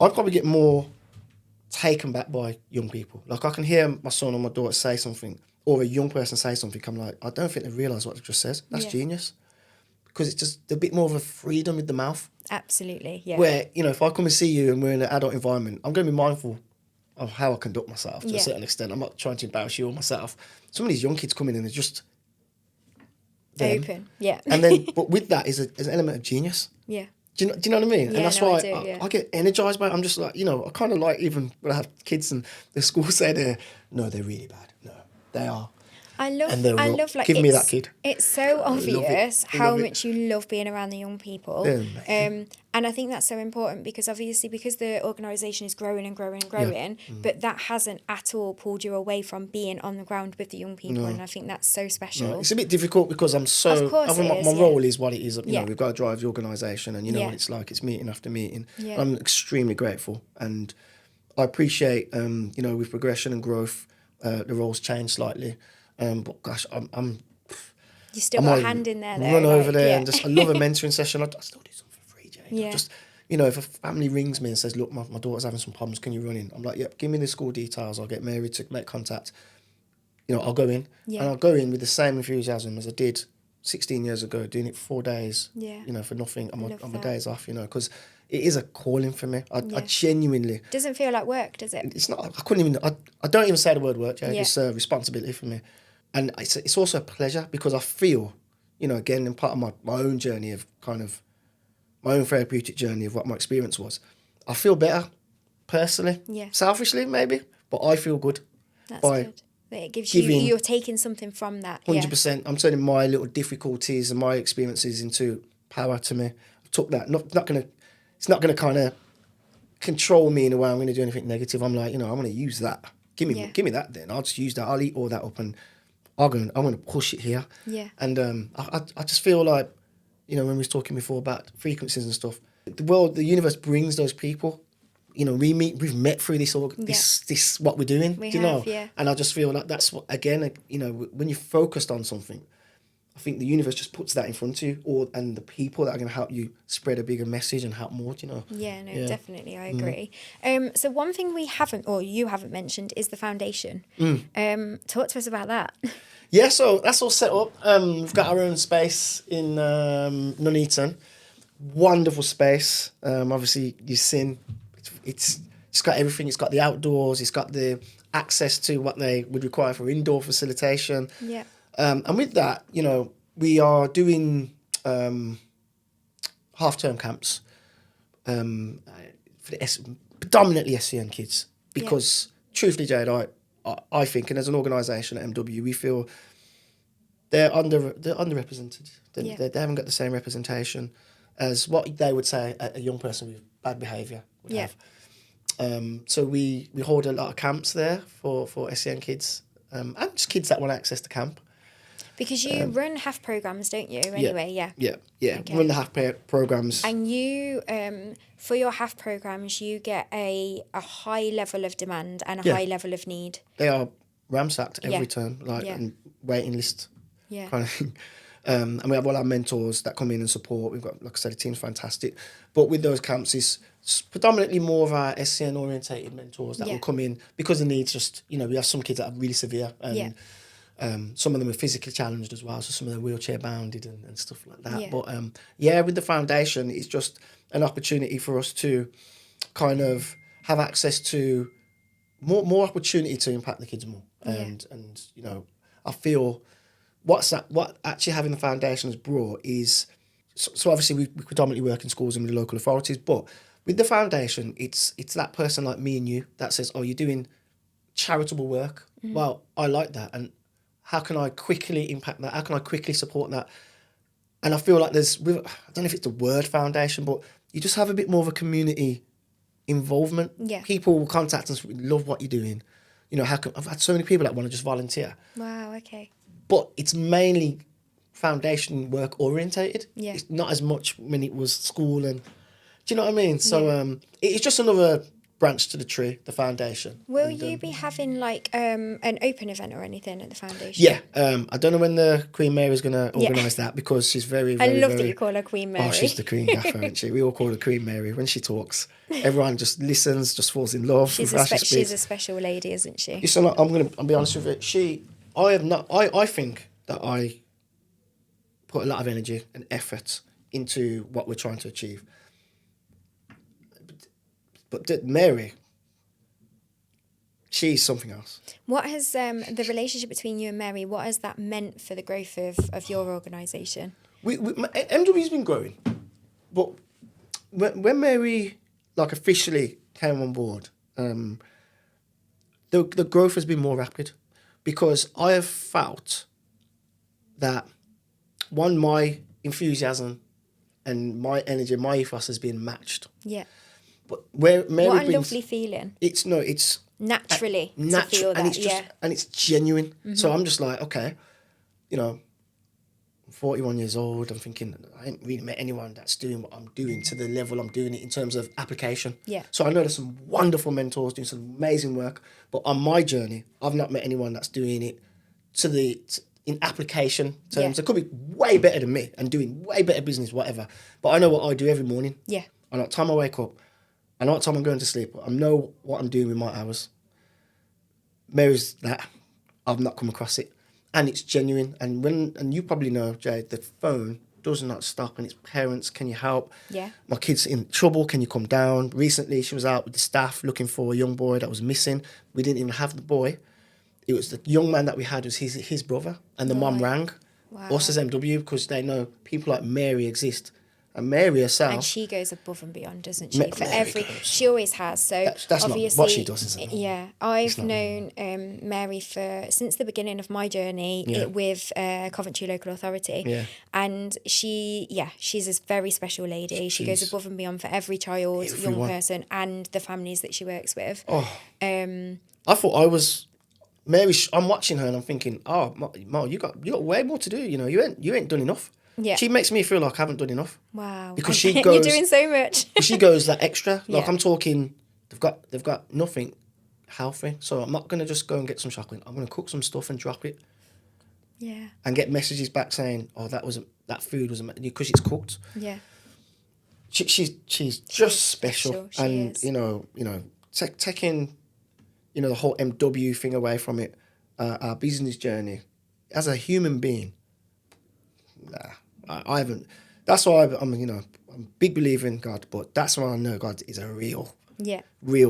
I'd probably get more taken back by young people. Like, I can hear my son or my daughter say something, or a young person say something, I'm like, I don't think they realise what they just said. That's genius. Because it's just a bit more of a freedom with the mouth. Absolutely, yeah. Where, you know, if I come and see you and we're in an adult environment, I'm going to be mindful of how I conduct myself to a certain extent. I'm not trying to embarrass you or myself. Some of these young kids come in and they're just them. Open, yeah. And then, but with that is an element of genius. Yeah. Do you know what I mean? Yeah, and that's no, why I get energized by it. I'm just like, you know, I kind of like, even when I have kids and the school say they're really bad. No, they are. I love like give me that kid. It's so obvious how Love it. much you love being around the young people. And I think that's so important because the organisation is growing and growing and growing, but that hasn't at all pulled you away from being on the ground with the young people, and I think that's so special. No, it's a bit difficult because I'm so. Of course my role is what it is. You know, we've got to drive the organisation, and you know what it's like. It's meeting after meeting. Yeah. I'm extremely grateful, and I appreciate. You know, with progression and growth, the roles change slightly. But gosh, I'm You still got a hand in there, though. Run over there and just, I love a mentoring session. I still do something for free, Jade. Yeah. Just, you know, if a family rings me and says, look, my daughter's having some problems, can you run in? I'm like, yep, give me the school details. I'll get Mary to make contact. You know, I'll go in. Yeah. And I'll go in with the same enthusiasm as I did 16 years ago, doing it for 4 days, Yeah. you know, for nothing on my that. days off, you know, because it is a calling for me. I genuinely... Doesn't feel like work, does it? It's not, I couldn't even, I don't even say the word work, Jade. Yeah. It's a responsibility for me. And it's also a pleasure because I feel, you know, again, in part of my own journey of kind of, my own therapeutic journey of what my experience was, I feel better personally, selfishly maybe, but I feel good. That's good. That it gives you're taking something from that. 100%. I'm turning my little difficulties and my experiences into power to me. I took that, it's not going to kind of control me in a way I'm going to do anything negative. I'm like, you know, I'm going to use that. Give me that then. I'll just use that. I'll eat all that up and I'm going to push it here. Yeah. And I just feel like, you know, when we was talking before about frequencies and stuff, the universe brings those people. You know, we've met through this what we're doing. We do you know? Yeah. And I just feel like that's what, again, you know, when you're focused on something, I think the universe just puts that in front of you, and the people that are going to help you spread a bigger message and help more. Do you know? Yeah, no, definitely, I agree. So one thing you haven't mentioned is the foundation. Talk to us about that. Yeah, so that's all set up. We've got our own space in Nuneaton. Wonderful space. Obviously, you've seen it's got everything. It's got the outdoors. It's got the access to what they would require for indoor facilitation. Yeah. And with that, you know, we are doing half-term camps for predominantly SEN kids because, truthfully, Jade, I think, and as an organisation at MW, we feel they're underrepresented. They haven't got the same representation as what they would say a young person with bad behaviour would have. So we hold a lot of camps there for SEN kids and just kids that want access to camp. Because you run HAF programs, don't you? Anyway, Yeah. Okay. Run the HAF programs. And you, for your HAF programs, you get a high level of demand and a high level of need. They are ramsacked every term, and waiting list kind of thing. And we have all our mentors that come in and support. We've got, like I said, the team's fantastic. But with those camps, it's predominantly more of our SCN orientated mentors that will come in because the needs just, you know, we have some kids that are really severe and some of them are physically challenged as well. So some of them are wheelchair bounded and stuff like that. Yeah. But with the foundation, it's just an opportunity for us to kind of have access to more opportunity to impact the kids more. And you know, I feel what actually having the foundation has brought is, so obviously we predominantly work in schools and with the local authorities, but with the foundation, it's that person like me and you that says, oh, you're doing charitable work. Mm-hmm. Well, I like that. And how can I quickly impact that? How can I quickly support that? And I feel like I don't know if it's the word foundation, but you just have a bit more of a community involvement. Yeah. People will contact us, we love what you're doing. You know, I've had so many people that want to just volunteer. Wow, okay. But it's mainly foundation work orientated. Yeah. It's not as much when it was school and, do you know what I mean? So it's just another branch to the tree, the foundation. Will you be having like an open event or anything at the foundation? Yeah, I don't know when the Queen Mary is going to organise that, because she's very, very, I love very, that you call her Queen Mary. Oh, she's the Queen Gaffer, isn't she? We all call her Queen Mary. When she talks, everyone just listens, just falls in love. She's a special lady, isn't she? Listen, I'll be honest with you. I think that I put a lot of energy and effort into what we're trying to achieve. But Mary, she's something else. What has the relationship between you and Mary, what has that meant for the growth of your organisation? MW's been growing, but when Mary like officially came on board, the growth has been more rapid, because I have felt that my enthusiasm and my energy, my ethos has been matched. Yeah. But where Mary what a lovely feeling. It's naturally to feel and that, and it's genuine. Mm-hmm. So I'm just like, okay, you know, I'm 41 years old. I'm thinking I ain't really met anyone that's doing what I'm doing to the level I'm doing it in terms of application. Yeah. So I know there's some wonderful mentors doing some amazing work, but on my journey, I've not met anyone that's doing it in application terms. It could be way better than me and doing way better business, whatever. But I know what I do every morning. Yeah. I know what time I wake up. I know what time I'm going to sleep. I know what I'm doing with my hours. Mary's that. I've not come across it. And it's genuine. And you probably know, Jade, the phone does not stop, and it's parents, can you help? Yeah. My kid's in trouble, can you come down? Recently, she was out with the staff looking for a young boy that was missing. We didn't even have the boy. It was the young man that we had was his brother, and the mum rang us as MW, because they know people like Mary exist. And Mary herself, and she goes above and beyond, doesn't she? She always has. So that's obviously, not what she does, isn't it? Yeah, I've known Mary since the beginning of my journey with Coventry Local Authority. Yeah. And she's a very special lady. She goes above and beyond for every child, young person, and the families that she works with. I thought I was Mary. I'm watching her and I'm thinking, oh, Mo, you got way more to do. You know, you ain't done enough. Yeah. She makes me feel like I haven't done enough. Wow. Because she goes, you're doing so much. She goes that extra. Like I'm talking, they've got nothing healthy. So I'm not gonna just go and get some chocolate. I'm gonna cook some stuff and drop it. Yeah. And get messages back saying, "Oh, that food wasn't because it's cooked." Yeah. She's just special. She and is. you know, taking, the whole MW thing away from it, our business journey as a human being. Nah. I haven't. That's why I'm a big believer in God, but that's why I know God is a real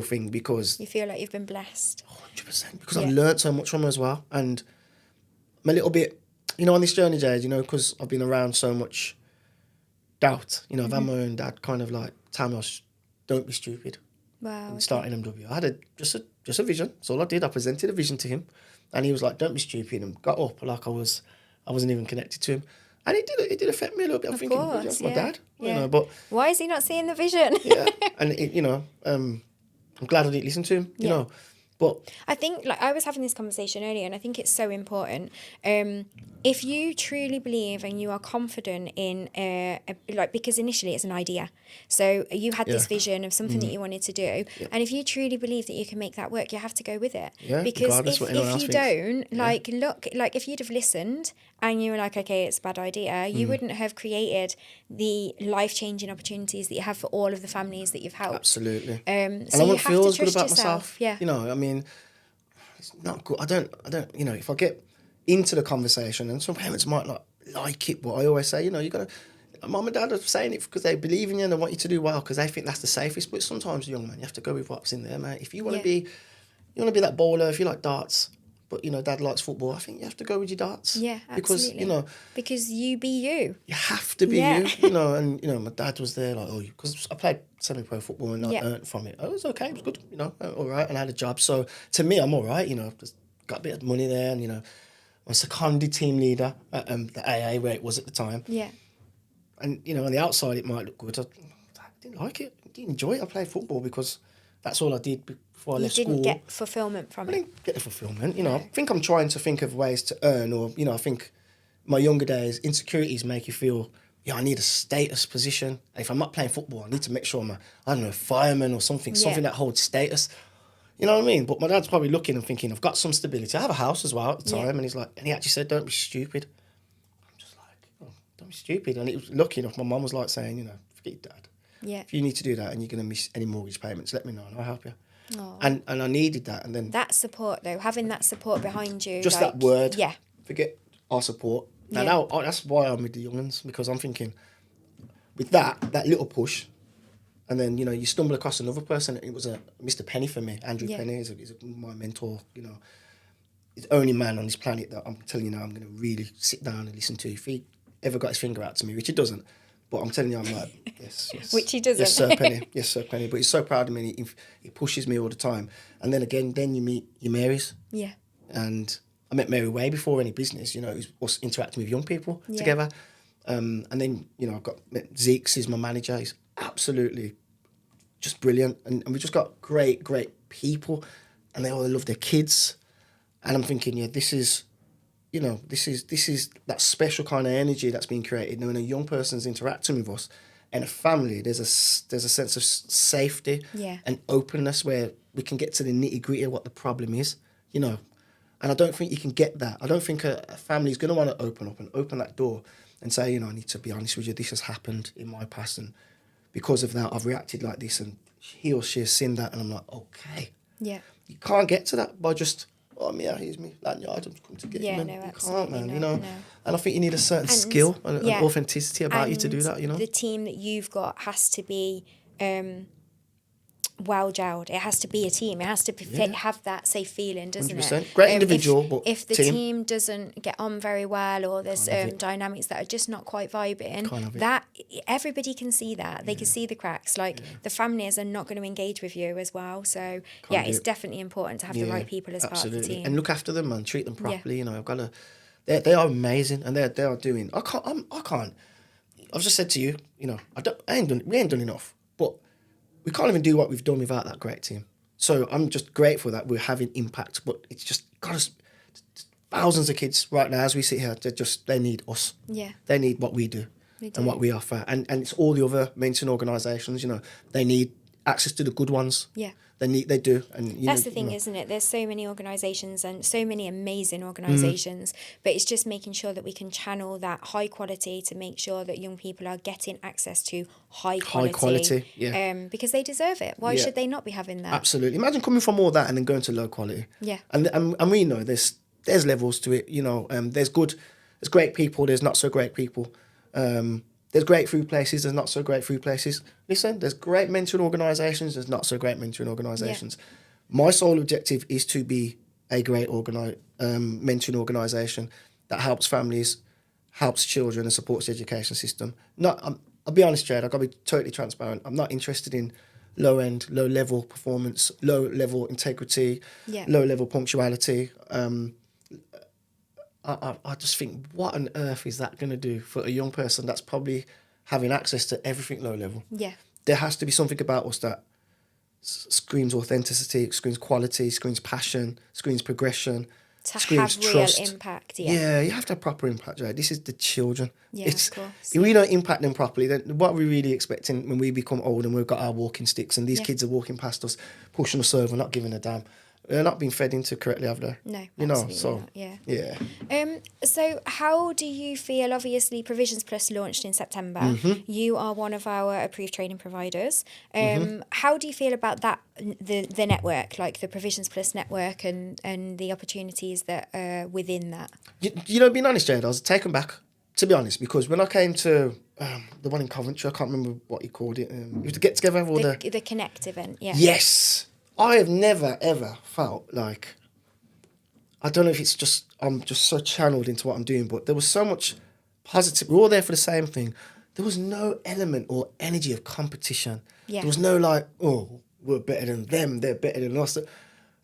thing, because you feel like you've been blessed. 100%, because I've learned so much from her as well, and I'm a little bit, on this journey, Jade, because I've been around so much doubt. I've had my own dad kind of like tell me, don't be stupid. Wow. Starting MW, I had just a vision. That's all I did. I presented a vision to him, and he was like, "Don't be stupid," and got up like I wasn't even connected to him. And it did affect me a little bit. I'm thinking, that's my dad. But why is he not seeing the vision? And I'm glad I didn't listen to him. You know, but I think I was having this conversation earlier, and I think it's so important. If you truly believe and you are confident in because initially it's an idea, so you had this vision of something that you wanted to do, and if you truly believe that you can make that work, you have to go with it. Because if you don't, if you'd have listened and you were like, okay, it's a bad idea, you wouldn't have created the life-changing opportunities that you have for all of the families that you've helped. Absolutely. And I wouldn't feel as good about yourself. myself. It's not good. I don't. If I get into the conversation, and some parents might not like it, but I always say, you got to. Mum and Dad are saying it because they believe in you and they want you to do well because they think that's the safest. But sometimes, young man, you have to go with what's in there, mate. If you want to be, that bowler. If you like darts, but Dad likes football, I think you have to go with your darts. Yeah, absolutely. Because because you be you. You have to be you. And my dad was there because I played semi-pro football and I earned from it. It was okay. It was good. All right, and I had a job. So to me, I'm all right. Just got a bit of money there, and I'm a seconded team leader at the AA where it was at the time. Yeah. And, you know, on the outside, it might look good. I didn't like it. I didn't enjoy it. I played football because that's all I did before I left school. You didn't get fulfillment from I it. didn't get the fulfillment. You know, I think I'm trying to think of ways to earn, or, you know, I think my younger days, insecurities make you feel, I need a status position. And if I'm not playing football, I need to make sure I'm a fireman or something that holds status. You know what I mean? But my dad's probably looking and thinking, I've got some stability. I have a house as well at the time. And he actually said, don't be stupid. I'm just like, oh, don't be stupid. And it was lucky enough, my mum was like saying, you know, forget your dad. Yeah. If you need to do that and you're going to miss any mortgage payments, let me know and I'll help you. Oh. And I needed that. And then that support, though, having that support behind you. Just that word. Yeah. Forget our support. And now that's why I'm with the young ones, because I'm thinking, with that little push, and then, you know, you stumble across another person. It was a Mr. Penny for me. Andrew Penny is my mentor. You know, he's the only man on this planet that I'm telling you now I'm going to really sit down and listen to. If he ever got his finger out to me, which he doesn't, but I'm telling you, I'm like, yes. Which he doesn't. Yes, sir, Penny. Yes, sir, Penny. But he's so proud of me. He pushes me all the time. And then again, you meet your Marys. Yeah. And I met Mary way before any business. You know, it was interacting with young people together. And then, you know, met Zeke's is my manager. He's absolutely just brilliant. And we just got great people. And they all love their kids. And I'm thinking, this is that special kind of energy that's being created. Now, when a young person's interacting with us and a family, there's a sense of safety and openness where we can get to the nitty-gritty of what the problem is, you know. And I don't think you can get that. I don't think a family is going to want to open that door and say, you know, I need to be honest with you, this has happened in my past, and because of that, I've reacted like this, and he or she has seen that, and I'm like, okay. Yeah. You can't get to that by just, here's me, lanyard, I'm come to get you, man. No, you absolutely can't, man, not, you know. no. And I think you need a certain skill and authenticity about you to do that, you know. The team that you've got has to be well gelled. It has to be a team. It has to have that safe feeling, doesn't 100%. it? Great individual, but if the team doesn't get on very well, or there's dynamics that are just not quite vibing, that everybody can see that. They can see the cracks. Like the families are not going to engage with you as well. So it's definitely important to have the right people as part of the team. And look after them and treat them properly. You know, I've got to. They are amazing, and they are doing. I can't. I've just said to you, you know, we ain't done enough, but we can't even do what we've done without that great team. So I'm just grateful that we're having impact, but it's just got us thousands of kids right now as we sit here. They need us. Yeah. They need what we do and what we offer. And it's all the other mentoring organisations, you know, they need access to the good ones. Yeah. They do. And that's the thing, isn't it? There's so many organisations and so many amazing organisations, but it's just making sure that we can channel that high quality to make sure that young people are getting access to high quality. Because they deserve it. Why should they not be having that? Absolutely. Imagine coming from all that and then going to low quality. Yeah. And we know there's levels to it. You know, there's great people. There's not so great people. There's great food places, there's not so great food places. Listen, there's great mentoring organisations, there's not so great mentoring organisations. Yeah. My sole objective is to be a great mentoring organisation that helps families, helps children and supports the education system. I'll be honest, Jade, I've got to be totally transparent. I'm not interested in low-end, low-level performance, low-level integrity, low-level punctuality. I just think, what on earth is that going to do for a young person that's probably having access to everything low level? Yeah. There has to be something about us that screams authenticity, screams quality, screams passion, screams progression, screams have trust. Real impact, Yeah, you have to have proper impact, Jay. This is the children. Yeah, of course. If we don't impact them properly, then what are we really expecting when we become old and we've got our walking sticks and these kids are walking past us, pushing us over, not giving a damn? They're not being fed into correctly, have they? No, you know. So not, yeah. So how do you feel? Obviously, Provisions Plus launched in September. Mm-hmm. You are one of our approved training providers. How do you feel about that? The network, like the Provisions Plus network, and the opportunities that are within that. You know, being honest, Jade, I was taken back, to be honest, because when I came to the one in Coventry, I can't remember what you called it. It was the get together or the Connect event. Yeah. Yes. I have never, ever felt like, I don't know if it's just, I'm just so channeled into what I'm doing, but there was so much positive. We're all there for the same thing. There was no element or energy of competition. Yeah. There was no like, oh, we're better than them, they're better than us.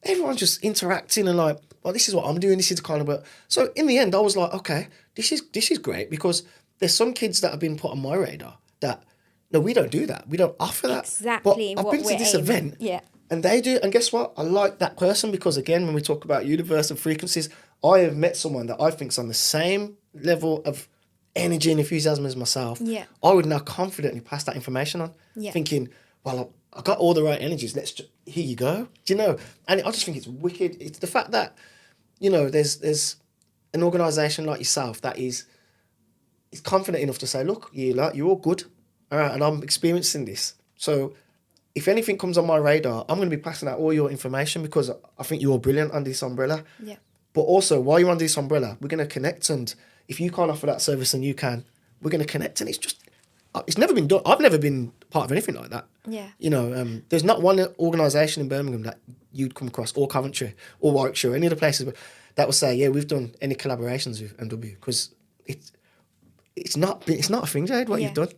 Everyone's just interacting and like, well, this is what I'm doing, this is the kind of work. So in the end, I was like, okay, this is great, because there's some kids that have been put on my radar that, no, we don't do that. We don't offer that. Exactly. But I've what been to we're this aiming. event. Yeah. And they do. And guess what? I like that person because, again, when we talk about universe and frequencies, I have met someone that I think's on the same level of energy and enthusiasm as myself. Yeah. I would now confidently pass that information on, thinking, well, I got all the right energies. Here you go. Do you know? And I just think it's wicked. It's the fact that, you know, there's an organisation like yourself that is confident enough to say, look, you're all good, all right, and I'm experiencing this. So if anything comes on my radar, I'm going to be passing out all your information because I think you're brilliant under this umbrella. Yeah. But also, while you're under this umbrella, we're going to connect, and if you can't offer that service and you can, we're going to connect. And it's never been done. I've never been part of anything like that. Yeah. You know, there's not one organisation in Birmingham that you'd come across, or Coventry, or Warwickshire, or any other places that will say, yeah, we've done any collaborations with MW, because it's not a thing, Jade, what you've done.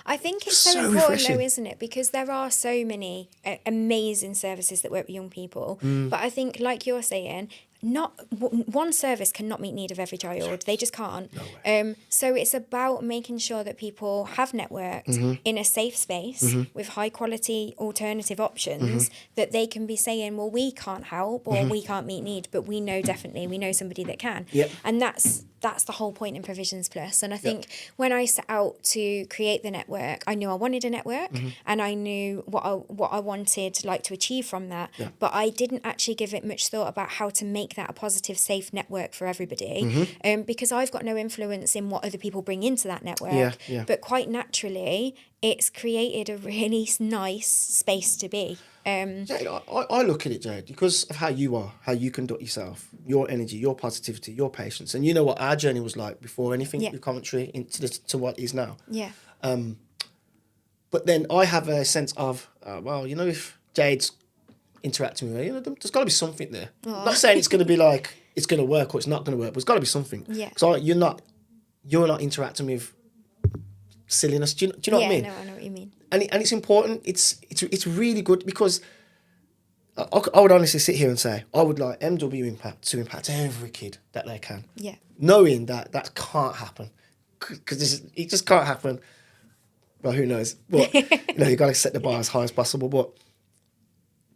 I think it's So so important refreshing. though, isn't it? Because there are so many amazing services that work with young people. But I think, like you're saying, one service cannot meet need of every child. They just can't. No way. So it's about making sure that people have networked in a safe space with high quality alternative options that they can be saying, well, we can't help or we can't meet need, but we know somebody that can. Yep. And that's the whole point in Provisions Plus. And I think when I set out to create the network, I knew I wanted a network and I knew what I wanted to achieve from that. Yeah. But I didn't actually give it much thought about how to make that a positive, safe network for everybody. Because I've got no influence in what other people bring into that network. Yeah. But quite naturally, it's created a really nice space to be. Jade, I look at it, Jade, because of how you are, how you conduct yourself, your energy, your positivity, your patience. And you know what our journey was like before anything with commentary to what is now. Yeah. But then I have a sense of, if Jade's interacting with her, there's got to be something there. I'm not saying it's going to be like, it's going to work or it's not going to work, but there's got to be something. Yeah. So you're not interacting with silliness. Do you know what I mean? Yeah, no, I know what you mean. And it's important. It's really good because I would honestly sit here and say I would like MW Impact to impact every kid that they can. Yeah. Knowing that can't happen because it just can't happen. Well, who knows? But you got to set the bar as high as possible. But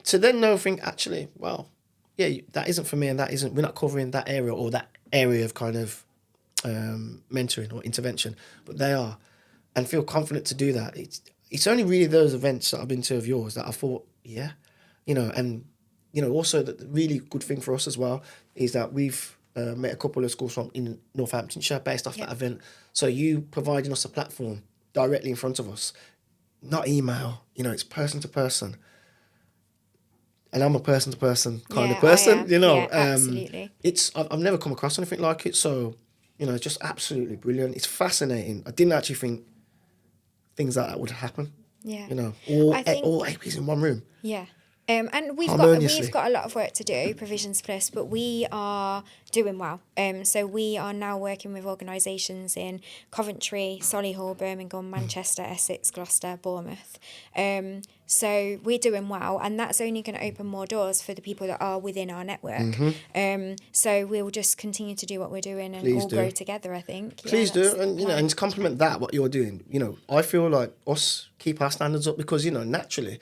to then think actually, well, yeah, that isn't for me, and that isn't. We're not covering that area or that area of kind of mentoring or intervention, but they are, and feel confident to do that. It's only really those events that I've been to of yours that I thought, and also the really good thing for us as well is that we've met a couple of schools from in Northamptonshire based off that event. So you providing us a platform directly in front of us, not email. It's person to person. And I'm a person to person kind of person, Yeah, absolutely. I've never come across anything like it. So, it's just absolutely brilliant. It's fascinating. I didn't actually think things like that would happen. Yeah. All APs in one room. Yeah. And we've Harmoniously. got a lot of work to do, Provisions Plus, but we are doing well. So we are now working with organisations in Coventry, Solihull, Birmingham, Manchester, Essex, Gloucester, Bournemouth. So we're doing well, and that's only going to open more doors for the people that are within our network. So we'll just continue to do what we're doing and Please all do. grow together, I think. Please do. That's the And, plan. and to complement that, what you're doing, I feel like us keep our standards up because, naturally,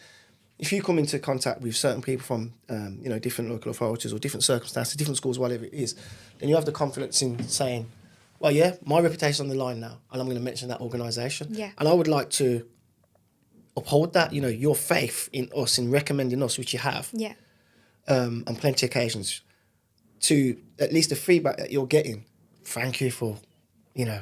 if you come into contact with certain people from, different local authorities or different circumstances, different schools, whatever it is, then you have the confidence in saying, well, yeah, my reputation's on the line now, and I'm going to mention that organisation. Yeah. And I would like to uphold that, your faith in us, in recommending us, which you have, Yeah. on plenty of occasions, to at least the feedback that you're getting. Thank you for, Yeah.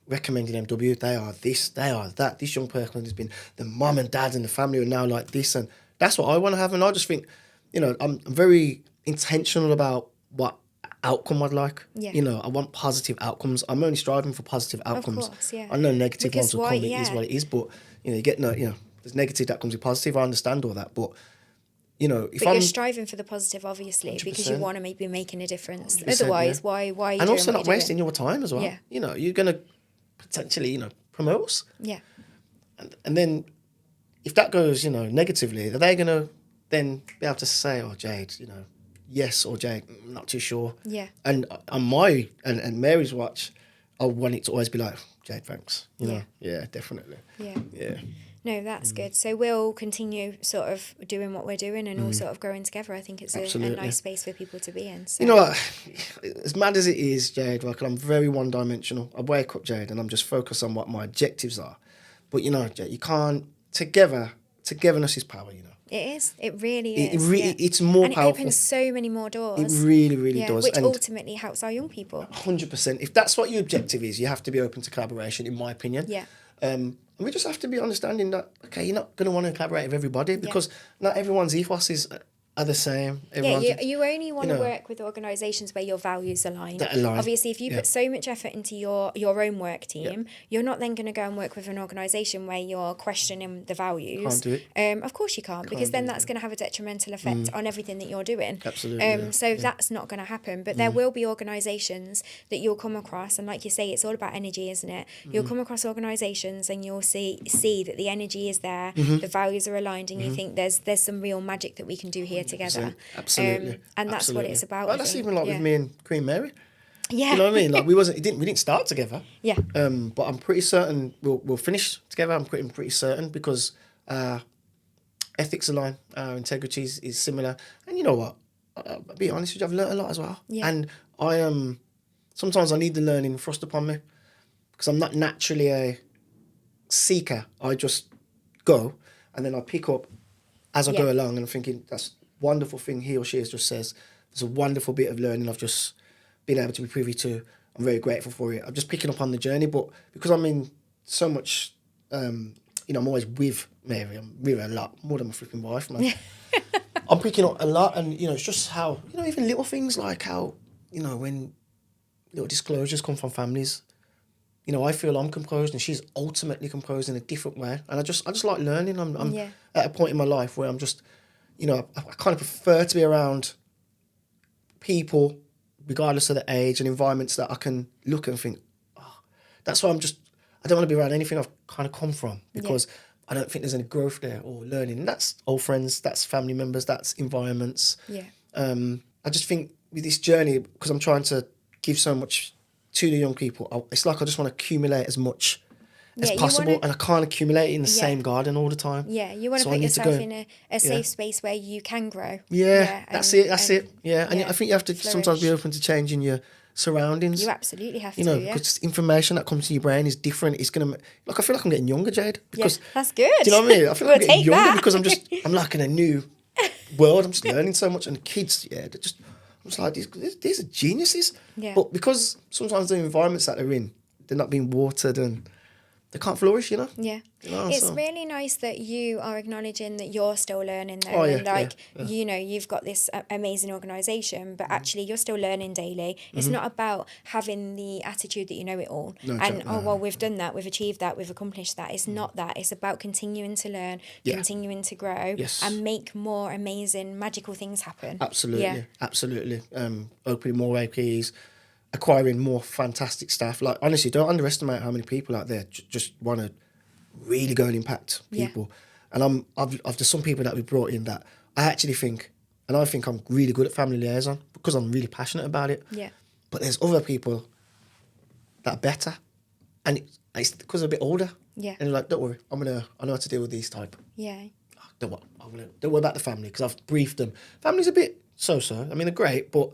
recommending MW. They are this, they are that. This young person has been, the mum and dad and the family are now like this, and that's what I want to have. And I just think, I'm very intentional about what outcome I'd like. Yeah. I want positive outcomes. I'm only striving for positive outcomes. Of course, yeah. I know negative Because ones will come. It is what it is, but you get there's negative that comes with positive. I understand all that, but if But I'm you're striving for the positive, obviously, because you 100%. want to be making a difference. 100%, Otherwise, yeah. why are you and doing also what not you're wasting doing? your time as well. Yeah. You're gonna potentially promote us. Yeah. And then if that goes, negatively, are they going to then be able to say, oh, Jade, yes, or Jade, I'm not too sure. Yeah. And on my and Mary's watch, I want it to always be like, Jade, thanks. You know? Yeah, definitely. Yeah. No, that's good. So we'll continue sort of doing what we're doing and all sort of growing together. I think it's a nice space for people to be in. So. You know what? As mad as it is, Jade, like, I'm very one-dimensional. I wake up, Jade, and I'm just focused on what my objectives are. But, you know, Jade, you can't... Togetherness is power, you know. It is. It really is. It's more and powerful. And it opens so many more doors. It really, really does. Which and ultimately helps our young people. 100%. If that's what your objective is, you have to be open to collaboration, in my opinion. Yeah. And we just have to be understanding that, okay, you're not going to want to collaborate with everybody because not everyone's ethos are the same. You only want to work with organisations where your values align. Obviously, if you put so much effort into your own work team, you're not then going to go and work with an organisation where you're questioning the values. Can't do it. Of course you can't, because then that's going to have a detrimental effect on everything that you're doing. Absolutely. So that's not going to happen. But there will be organisations that you'll come across, and like you say, it's all about energy, isn't it? You'll come across organisations and you'll see that the energy is there, the values are aligned, and you think there's some real magic that we can do here together. Absolutely. And that's what it's about. Well, that's even like with me and Queen Mary. Yeah. You know what I mean? Like we didn't start together. Yeah. But I'm pretty certain we'll finish together. I'm pretty certain because ethics align, our integrity is similar. And you know what? I'll be honest with you, I've learned a lot as well. Yeah. And I sometimes I need the learning thrust upon me because I'm not naturally a seeker. I just go and then I pick up as I go along, and I'm thinking, that's a wonderful thing he or she has just says. There's a wonderful bit of learning I've just been able to be privy to. I'm very grateful for it. I'm just picking up on the journey, but because I'm in so much, I'm always with Mary. I'm with her a lot, more than my flipping wife, man. I'm picking up a lot, and, it's just how, even little things like how, when little disclosures come from families, I feel I'm composed and she's ultimately composed in a different way. And I just like learning. I'm at a point in my life where I'm just, I kind of prefer to be around people, regardless of the age, and environments that I can look and think, that's why I don't want to be around anything I've kind of come from, because I don't think there's any growth there or learning. And that's old friends, that's family members, that's environments. Yeah. I just think with this journey, because I'm trying to give so much to the young people, it's like I just want to accumulate as much as possible, and I can't accumulate it in the same garden all the time. Yeah, you want to put yourself in a safe space where you can grow. Yeah, that's it. Yeah, and I think you have to flourish. sometimes be open to changing your surroundings. You absolutely have to, because information that comes to your brain is different. It's going to, I feel like I'm getting younger, Jade. Because, that's good. Do you know what I mean? I feel like I'm getting younger because I'm like in a new world. I'm just learning so much, and the kids, I'm just like, these are geniuses. Yeah. But because sometimes the environments that they're in, they're not being watered and they can't flourish, Yeah. It's really nice that you are acknowledging that you're still learning though. You've got this amazing organisation, but actually you're still learning daily. It's not about having the attitude that you know it all. We've done that, we've achieved that, we've accomplished that. It's not that. It's about continuing to learn, continuing to grow, and make more amazing, magical things happen. Absolutely. Opening more APs, acquiring more fantastic staff. Like, honestly, don't underestimate how many people out there just want to really go and impact people. And there's some people that we brought in that I actually think, and I think I'm really good at family liaison because I'm really passionate about it. Yeah. But there's other people that are better, and it's because they're a bit older. Yeah. And they're like, don't worry, I know how to deal with these type. Yeah. Don't worry about the family, because I've briefed them. Family's a bit so-so. I mean, they're great, but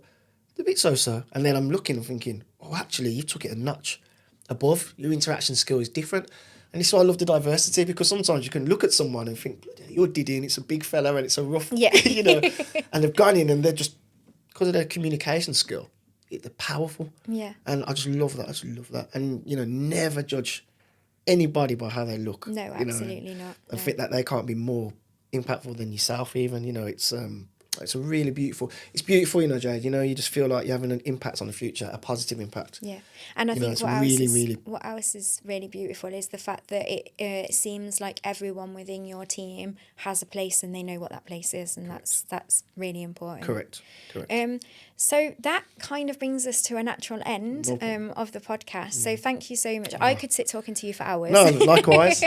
a bit so-so. And then I'm looking and thinking, actually, you took it a notch above. Your interaction skill is different. And this is why I love the diversity, because sometimes you can look at someone and think, you're Diddy and it's a big fella and it's a rough, and they've gone in and they're just, because of their communication skill, they're powerful. Yeah. And I just love that. And, never judge anybody by how they look. No, absolutely not. And think that they can't be more impactful than yourself even. It's a really beautiful. It's beautiful, Jade. You just feel like you're having an impact on the future, a positive impact. Yeah, and I think what else is really beautiful is the fact that it seems like everyone within your team has a place and they know what that place is, and that's really important. Correct. So that kind of brings us to a natural end of the podcast. So thank you so much. I could sit talking to you for hours. No, likewise,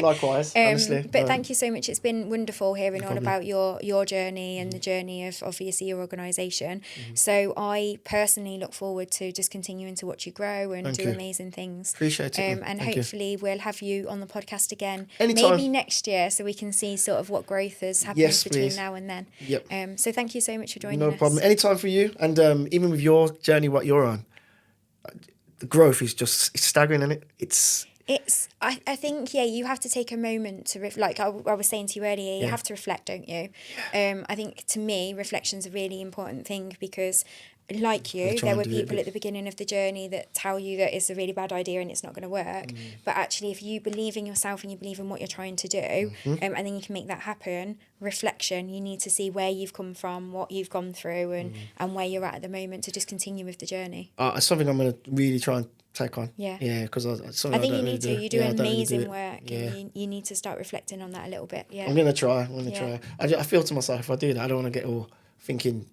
honestly. But thank you so much. It's been wonderful hearing all about your journey and the journey of of obviously your organisation. So I personally look forward to just continuing to watch you grow and do amazing things. Appreciate it. And hopefully we'll have you on the podcast again Anytime. maybe next year, so we can see sort of what growth has happened between now and then. So thank you so much for joining us. No problem. Anytime for you. And even with your journey, what you're on, the growth is just staggering, isn't it? I think, you have to take a moment to, like I was saying to you earlier, you have to reflect, don't you? I think to me, reflection's a really important thing, because like you, there were people at the beginning of the journey that tell you that it's a really bad idea and it's not going to work. But actually, if you believe in yourself and you believe in what you're trying to do, and then you can make that happen, reflection, you need to see where you've come from, what you've gone through, and where you're at the moment to just continue with the journey. It's something I'm going to really try and take on. Because I think you need to. You're doing amazing work, and you need to start reflecting on that a little bit. I'm going to try. I feel to myself, if I do that, I don't want to get all thinking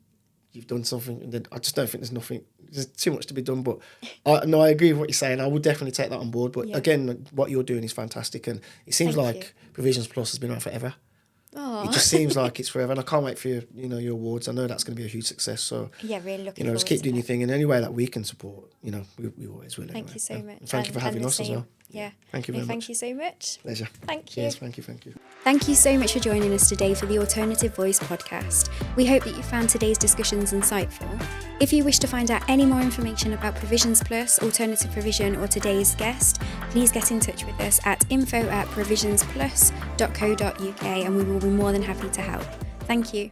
you've done something, and then I just don't think there's too much to be done. But I agree with what you're saying. I would definitely take that on board. But again, what you're doing is fantastic, and it seems like Provisions Plus has been around forever. It just seems like it's forever, and I can't wait for your awards. I know that's going to be a huge success. So really looking forward just keep doing your thing in any way that we can support. We always will. Thank you so much. Thank you for having us as well. Thank you very much. Thank you so much. Pleasure. Thank you. Yes, thank you. Thank you so much for joining us today for the Alternative Voice podcast. We hope that you found today's discussions insightful. If you wish to find out any more information about Provisions Plus, Alternative Provision, or today's guest, please get in touch with us at info@provisionsplus.co.uk, and we will be more than happy to help. Thank you.